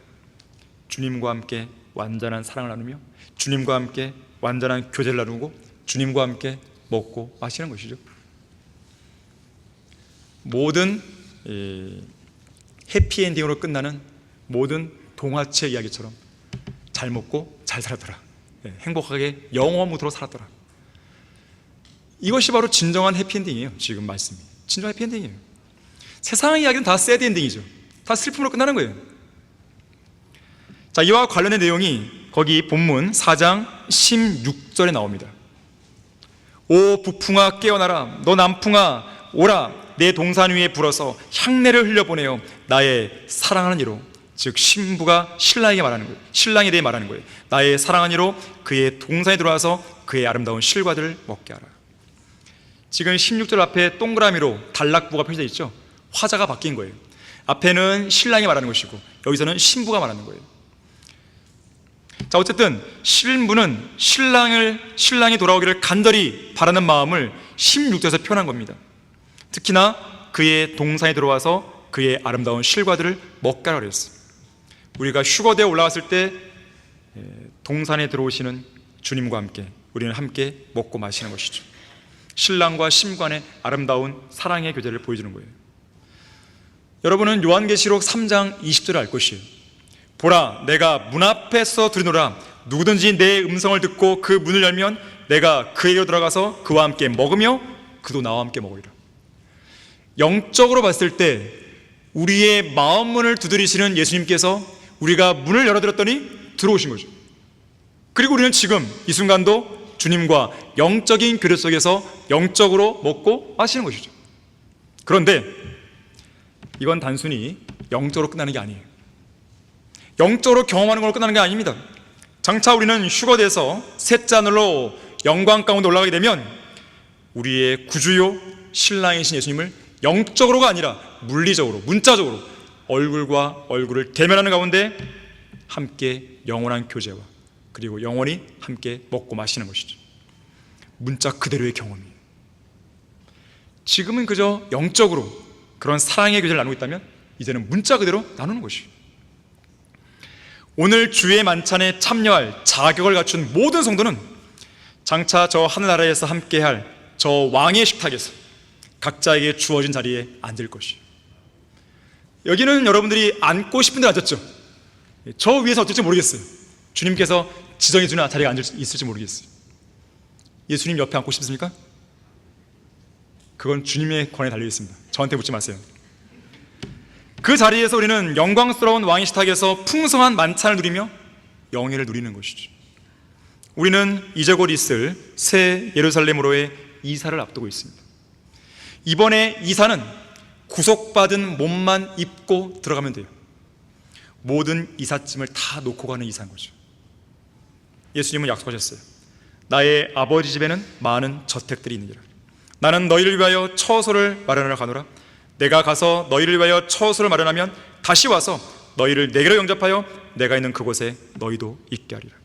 주님과 함께 완전한 사랑을 나누며 주님과 함께 완전한 교제를 나누고 주님과 함께 먹고 마시는 것이죠. 모든 해피엔딩으로 끝나는 모든 동화책 이야기처럼 잘 먹고 잘 살았더라, 행복하게 영원 무도로 살았더라. 이것이 바로 진정한 해피엔딩이에요. 지금 말씀이 진정한 해피엔딩이에요. 세상의 이야기는 다 새드엔딩이죠. 다 슬픔으로 끝나는 거예요. 자, 이와 관련된 내용이 거기 본문 4장 16절에 나옵니다. 오 북풍아 깨어나라, 너 남풍아 오라, 내 동산 위에 불어서 향내를 흘려보내요. 나의 사랑하는 이로, 즉 신부가 신랑에게 말하는 거예요. 신랑에 대해 말하는 거예요. 나의 사랑하는 이로 그의 동산에 들어와서 그의 아름다운 실과들을 먹게 하라. 지금 16절 앞에 동그라미로 단락부가 펼쳐져 있죠. 화자가 바뀐 거예요. 앞에는 신랑이 말하는 것이고 여기서는 신부가 말하는 거예요. 자, 어쨌든 신부는 신랑이 돌아오기를 간절히 바라는 마음을 16절에서 표현한 겁니다. 특히나 그의 동산에 들어와서 그의 아름다운 실과들을 먹게 하라 그랬어요. 우리가 휴거되어 올라왔을 때 동산에 들어오시는 주님과 함께 우리는 함께 먹고 마시는 것이죠. 신랑과 신부간의 아름다운 사랑의 교제를 보여주는 거예요. 여러분은 요한계시록 3장 20절을 알 것이에요. 보라, 내가 문 앞에서 두드리노라. 누구든지 내 음성을 듣고 그 문을 열면 내가 그에게로 들어가서 그와 함께 먹으며 그도 나와 함께 먹으리라. 영적으로 봤을 때 우리의 마음 문을 두드리시는 예수님께서 우리가 문을 열어드렸더니 들어오신 거죠. 그리고 우리는 지금 이 순간도 주님과 영적인 교류 속에서 영적으로 먹고 마시는 것이죠. 그런데 이건 단순히 영적으로 끝나는 게 아니에요. 영적으로 경험하는 걸로 끝나는 게 아닙니다. 장차 우리는 휴거돼서 셋째 하늘로 영광 가운데 올라가게 되면 우리의 구주요 신랑이신 예수님을 영적으로가 아니라 물리적으로, 문자적으로 얼굴과 얼굴을 대면하는 가운데 함께 영원한 교제와 그리고 영원히 함께 먹고 마시는 것이죠. 문자 그대로의 경험이에요. 지금은 그저 영적으로 그런 사랑의 교제를 나누고 있다면 이제는 문자 그대로 나누는 것이에요. 오늘 주의 만찬에 참여할 자격을 갖춘 모든 성도는 장차 저 하늘나라에서 함께할 저 왕의 식탁에서 각자에게 주어진 자리에 앉을 것이에요. 여기는 여러분들이 앉고 싶은 데 앉았죠. 저 위에서 어떨지 모르겠어요. 주님께서 지정해 주는 자리가 있을지 모르겠어요. 예수님 옆에 앉고 싶습니까? 그건 주님의 권한에 달려 있습니다. 저한테 묻지 마세요. 그 자리에서 우리는 영광스러운 왕의 식탁에서 풍성한 만찬을 누리며 영예를 누리는 것이죠. 우리는 이제 곧 있을 새 예루살렘으로의 이사를 앞두고 있습니다. 이번에 이사는 구속받은 몸만 입고 들어가면 돼요. 모든 이삿짐을 다 놓고 가는 이사인 거죠. 예수님은 약속하셨어요. 나의 아버지 집에는 많은 저택들이 있느니라. 나는 너희를 위하여 처소를 마련하러 가노라. 내가 가서 너희를 위하여 처소를 마련하면 다시 와서 너희를 내게로 영접하여 내가 있는 그곳에 너희도 있게 하리라.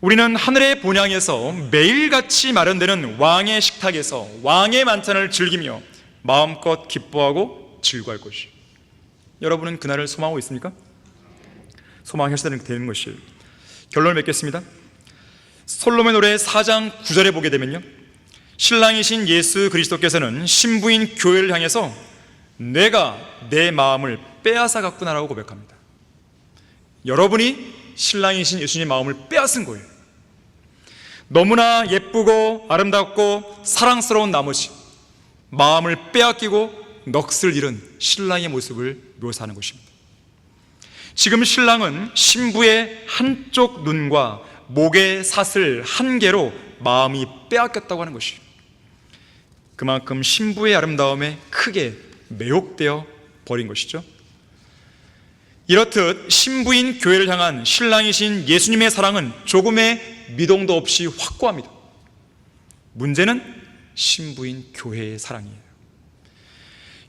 우리는 하늘의 본향에서 매일같이 마련되는 왕의 식탁에서 왕의 만찬을 즐기며 마음껏 기뻐하고 즐거워할 것이에요. 여러분은 그날을 소망하고 있습니까? 소망 현실되는 되는 것이에요. 결론을 맺겠습니다. 솔로몬 노래 4장 9절에 보게 되면요, 신랑이신 예수 그리스도께서는 신부인 교회를 향해서 내가 내 마음을 빼앗아 갔구나라고 고백합니다. 여러분이 신랑이신 예수님의 마음을 빼앗은 거예요. 너무나 예쁘고 아름답고 사랑스러운 나머지 마음을 빼앗기고 넋을 잃은 신랑의 모습을 묘사하는 것입니다. 지금 신랑은 신부의 한쪽 눈과 목의 사슬 한 개로 마음이 빼앗겼다고 하는 것이에요. 그만큼 신부의 아름다움에 크게 매혹되어 버린 것이죠. 이렇듯 신부인 교회를 향한 신랑이신 예수님의 사랑은 조금의 미동도 없이 확고합니다. 문제는 신부인 교회의 사랑이에요.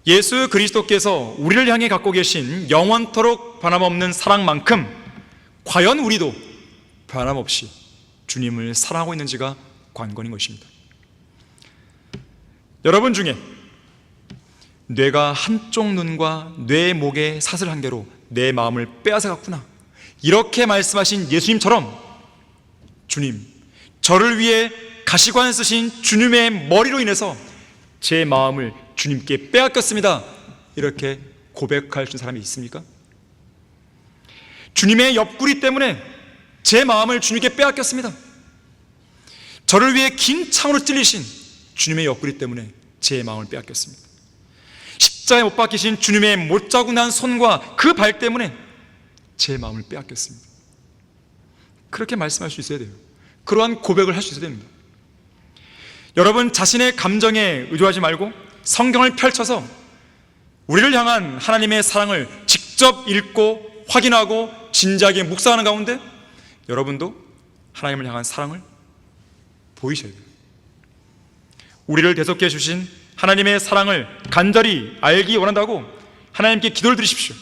예수 그리스도께서 우리를 향해 갖고 계신 영원토록 변함없는 사랑만큼 과연 우리도 변함없이 주님을 사랑하고 있는지가 관건인 것입니다. 여러분 중에 뇌가 한쪽 눈과 뇌 목의 사슬 한 개로 내 마음을 빼앗아 갔구나, 이렇게 말씀하신 예수님처럼 주님, 저를 위해 가시관 쓰신 주님의 머리로 인해서 제 마음을 주님께 빼앗겼습니다, 이렇게 고백할 수 있는 사람이 있습니까? 주님의 옆구리 때문에 제 마음을 주님께 빼앗겼습니다. 저를 위해 긴 창으로 찔리신 주님의 옆구리 때문에 제 마음을 빼앗겼습니다. 십자가에 못 박히신 주님의 못자국 난 손과 그 발 때문에 제 마음을 빼앗겼습니다. 그렇게 말씀할 수 있어야 돼요. 그러한 고백을 할 수 있어야 됩니다. 여러분 자신의 감정에 의존하지 말고 성경을 펼쳐서 우리를 향한 하나님의 사랑을 직접 읽고 확인하고 진지하게 묵상하는 가운데 여러분도 하나님을 향한 사랑을 보이셔야 돼요. 우리를 대속해 주신 하나님의 사랑을 간절히 알기 원한다고 하나님께 기도를 드리십시오.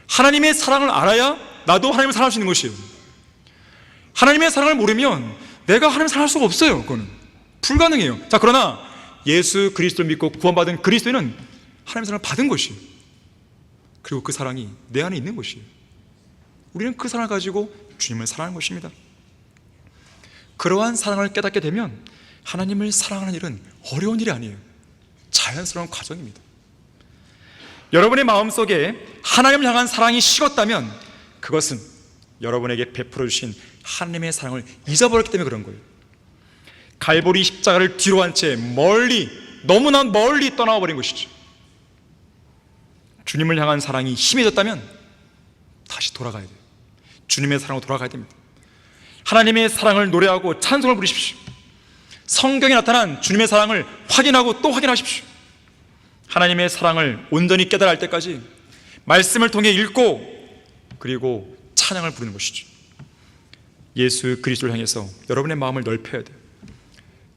하나님의 사랑을 알아야 나도 하나님을 사랑할 수 있는 것이에요. 하나님의 사랑을 모르면 내가 하나님을 사랑할 수가 없어요. 그거는 불가능해요. 자, 그러나 예수 그리스도를 믿고 구원받은 그리스도인은 하나님의 사랑을 받은 것이에요. 그리고 그 사랑이 내 안에 있는 것이에요. 우리는 그 사랑을 가지고 주님을 사랑하는 것입니다. 그러한 사랑을 깨닫게 되면 하나님을 사랑하는 일은 어려운 일이 아니에요. 자연스러운 과정입니다. 여러분의 마음속에 하나님을 향한 사랑이 식었다면 그것은 여러분에게 베풀어 주신 하나님의 사랑을 잊어버렸기 때문에 그런 거예요. 갈보리 십자가를 뒤로 한 채 멀리, 너무나 멀리 떠나와 버린 것이죠. 주님을 향한 사랑이 심해졌다면 다시 돌아가야 돼요. 주님의 사랑으로 돌아가야 됩니다. 하나님의 사랑을 노래하고 찬송을 부르십시오. 성경에 나타난 주님의 사랑을 확인하고 또 확인하십시오. 하나님의 사랑을 온전히 깨달을 때까지 말씀을 통해 읽고 그리고 찬양을 부르는 것이죠. 예수 그리스도를 향해서 여러분의 마음을 넓혀야 돼요.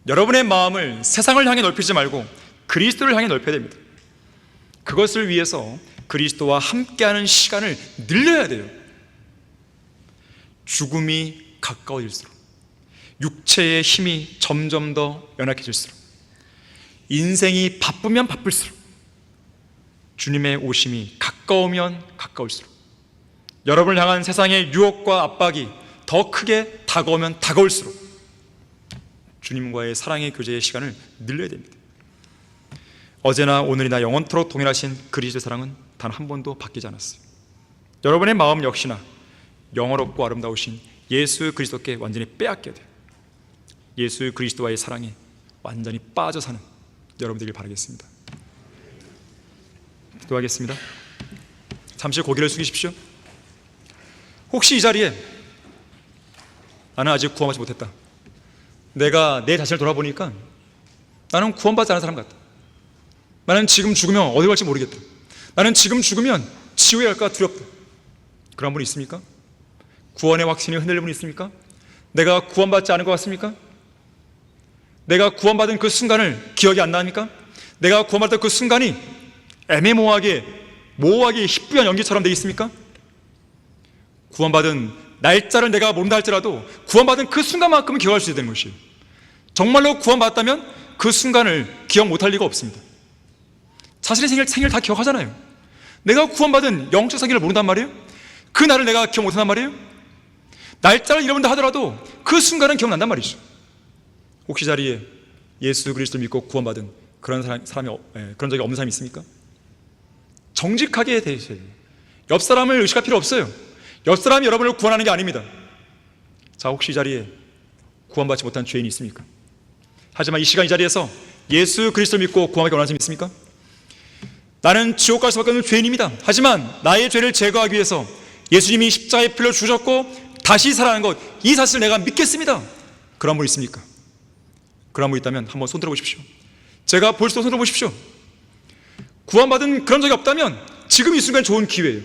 여러분의 마음을 세상을 향해 넓히지 말고 그리스도를 향해 넓혀야 됩니다. 그것을 위해서 그리스도와 함께하는 시간을 늘려야 돼요. 죽음이 가까워질수록, 육체의 힘이 점점 더 연약해질수록, 인생이 바쁘면 바쁠수록, 주님의 오심이 가까우면 가까울수록, 여러분을 향한 세상의 유혹과 압박이 더 크게 다가오면 다가올수록 주님과의 사랑의 교제의 시간을 늘려야 됩니다. 어제나 오늘이나 영원토록 동일하신 그리스도의 사랑은 단 한 번도 바뀌지 않았어요. 여러분의 마음 역시나 영원롭고 아름다우신 예수 그리스도께 완전히 빼앗겨야 돼요. 예수 그리스도와의 사랑에 완전히 빠져 사는 여러분 되길 바라겠습니다. 기도하겠습니다. 잠시 고개를 숙이십시오. 혹시 이 자리에 나는 아직 구원받지 못했다, 내가 내 자신을 돌아보니까 나는 구원받지 않은 사람 같다, 나는 지금 죽으면 어디 갈지 모르겠다, 나는 지금 죽으면 지옥에 갈까 두렵다, 그런 분 있습니까? 구원의 확신이 흔들리는 분 있습니까? 내가 구원받지 않은 것 같습니까? 내가 구원받은 그 순간을 기억이 안 납니까? 내가 구원받은 그 순간이 애매모호하게 모호하게 희뿌연 연기처럼 되어 있습니까? 구원받은 날짜를 내가 모른다 할지라도 구원받은 그 순간만큼은 기억할 수 있는 것이에요. 정말로 구원받았다면 그 순간을 기억 못할 리가 없습니다. 자신의 생일 다 기억하잖아요. 내가 구원받은 영적 생일을 모른단 말이에요? 그 날을 내가 기억 못한단 말이에요? 날짜를 잃어본다 하더라도 그 순간은 기억난단 말이죠. 혹시 자리에 예수 그리스도를 믿고 구원받은 그런 그런 적이 없는 사람이 있습니까? 정직하게 대해서요. 옆 사람을 의식할 필요 없어요. 옆 사람이 여러분을 구원하는 게 아닙니다. 자, 혹시 이 자리에 구원받지 못한 죄인이 있습니까? 하지만 이 시간 이 자리에서 예수 그리스도를 믿고 구원하기 원하는 사람이 있습니까? 나는 지옥 갈 수밖에 없는 죄인입니다. 하지만 나의 죄를 제거하기 위해서 예수님이 십자가에 피를 주셨고 다시 살아난 것, 이 사실을 내가 믿겠습니다. 그런 분 있습니까? 그런 분 있다면 한번 손 들어보십시오. 제가 볼 수 있도록 손 들어보십시오. 구원받은 그런 적이 없다면 지금 이 순간 좋은 기회예요.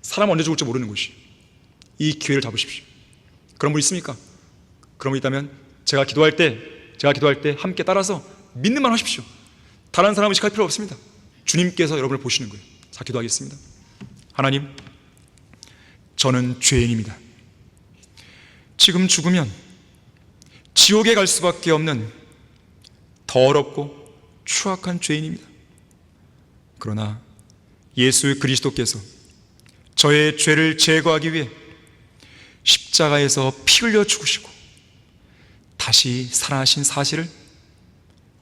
사람은 언제 죽을지 모르는 것이, 이 기회를 잡으십시오. 그런 분 있습니까? 그런 분 있다면 제가 기도할 때 함께 따라서 믿는 말 하십시오. 다른 사람 의식할 필요 없습니다. 주님께서 여러분을 보시는 거예요. 자, 기도하겠습니다. 하나님, 저는 죄인입니다. 지금 죽으면 지옥에 갈 수밖에 없는 더럽고 추악한 죄인입니다. 그러나 예수 그리스도께서 저의 죄를 제거하기 위해 십자가에서 피 흘려 죽으시고 다시 살아나신 사실을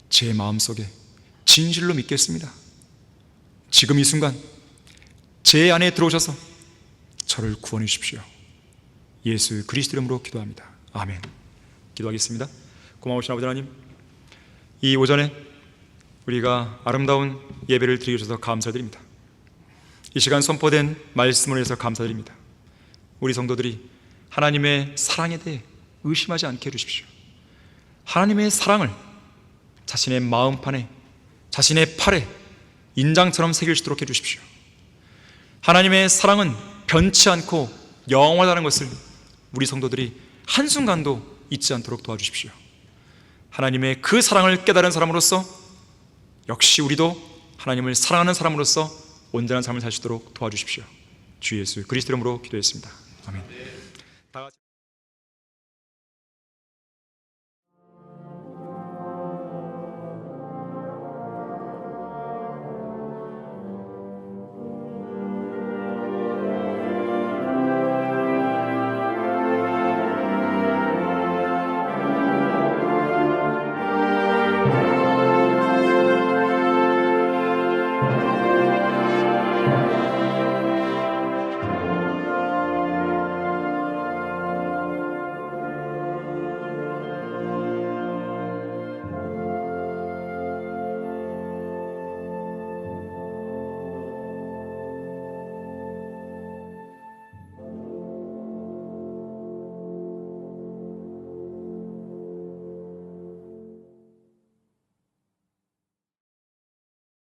제 마음속에 진실로 믿겠습니다. 지금 이 순간 제 안에 들어오셔서 저를 구원해 주십시오. 예수 그리스도 이름으로 기도합니다. 아멘. 기도하겠습니다. 고마우신 아버지 하나님, 이 오전에 우리가 아름다운 예배를 드리게 주셔서 감사드립니다. 이 시간 선포된 말씀을 위해서 감사드립니다. 우리 성도들이 하나님의 사랑에 대해 의심하지 않게 해주십시오. 하나님의 사랑을 자신의 마음판에, 자신의 팔에 인장처럼 새길 수 있도록 해주십시오. 하나님의 사랑은 변치 않고 영원하다는 것을 우리 성도들이 한순간도 잊지 않도록 도와주십시오. 하나님의 그 사랑을 깨달은 사람으로서 역시 우리도 하나님을 사랑하는 사람으로서 온전한 삶을 살 수 있도록 도와주십시오. 주 예수 그리스도 이름으로 기도했습니다. 아멘.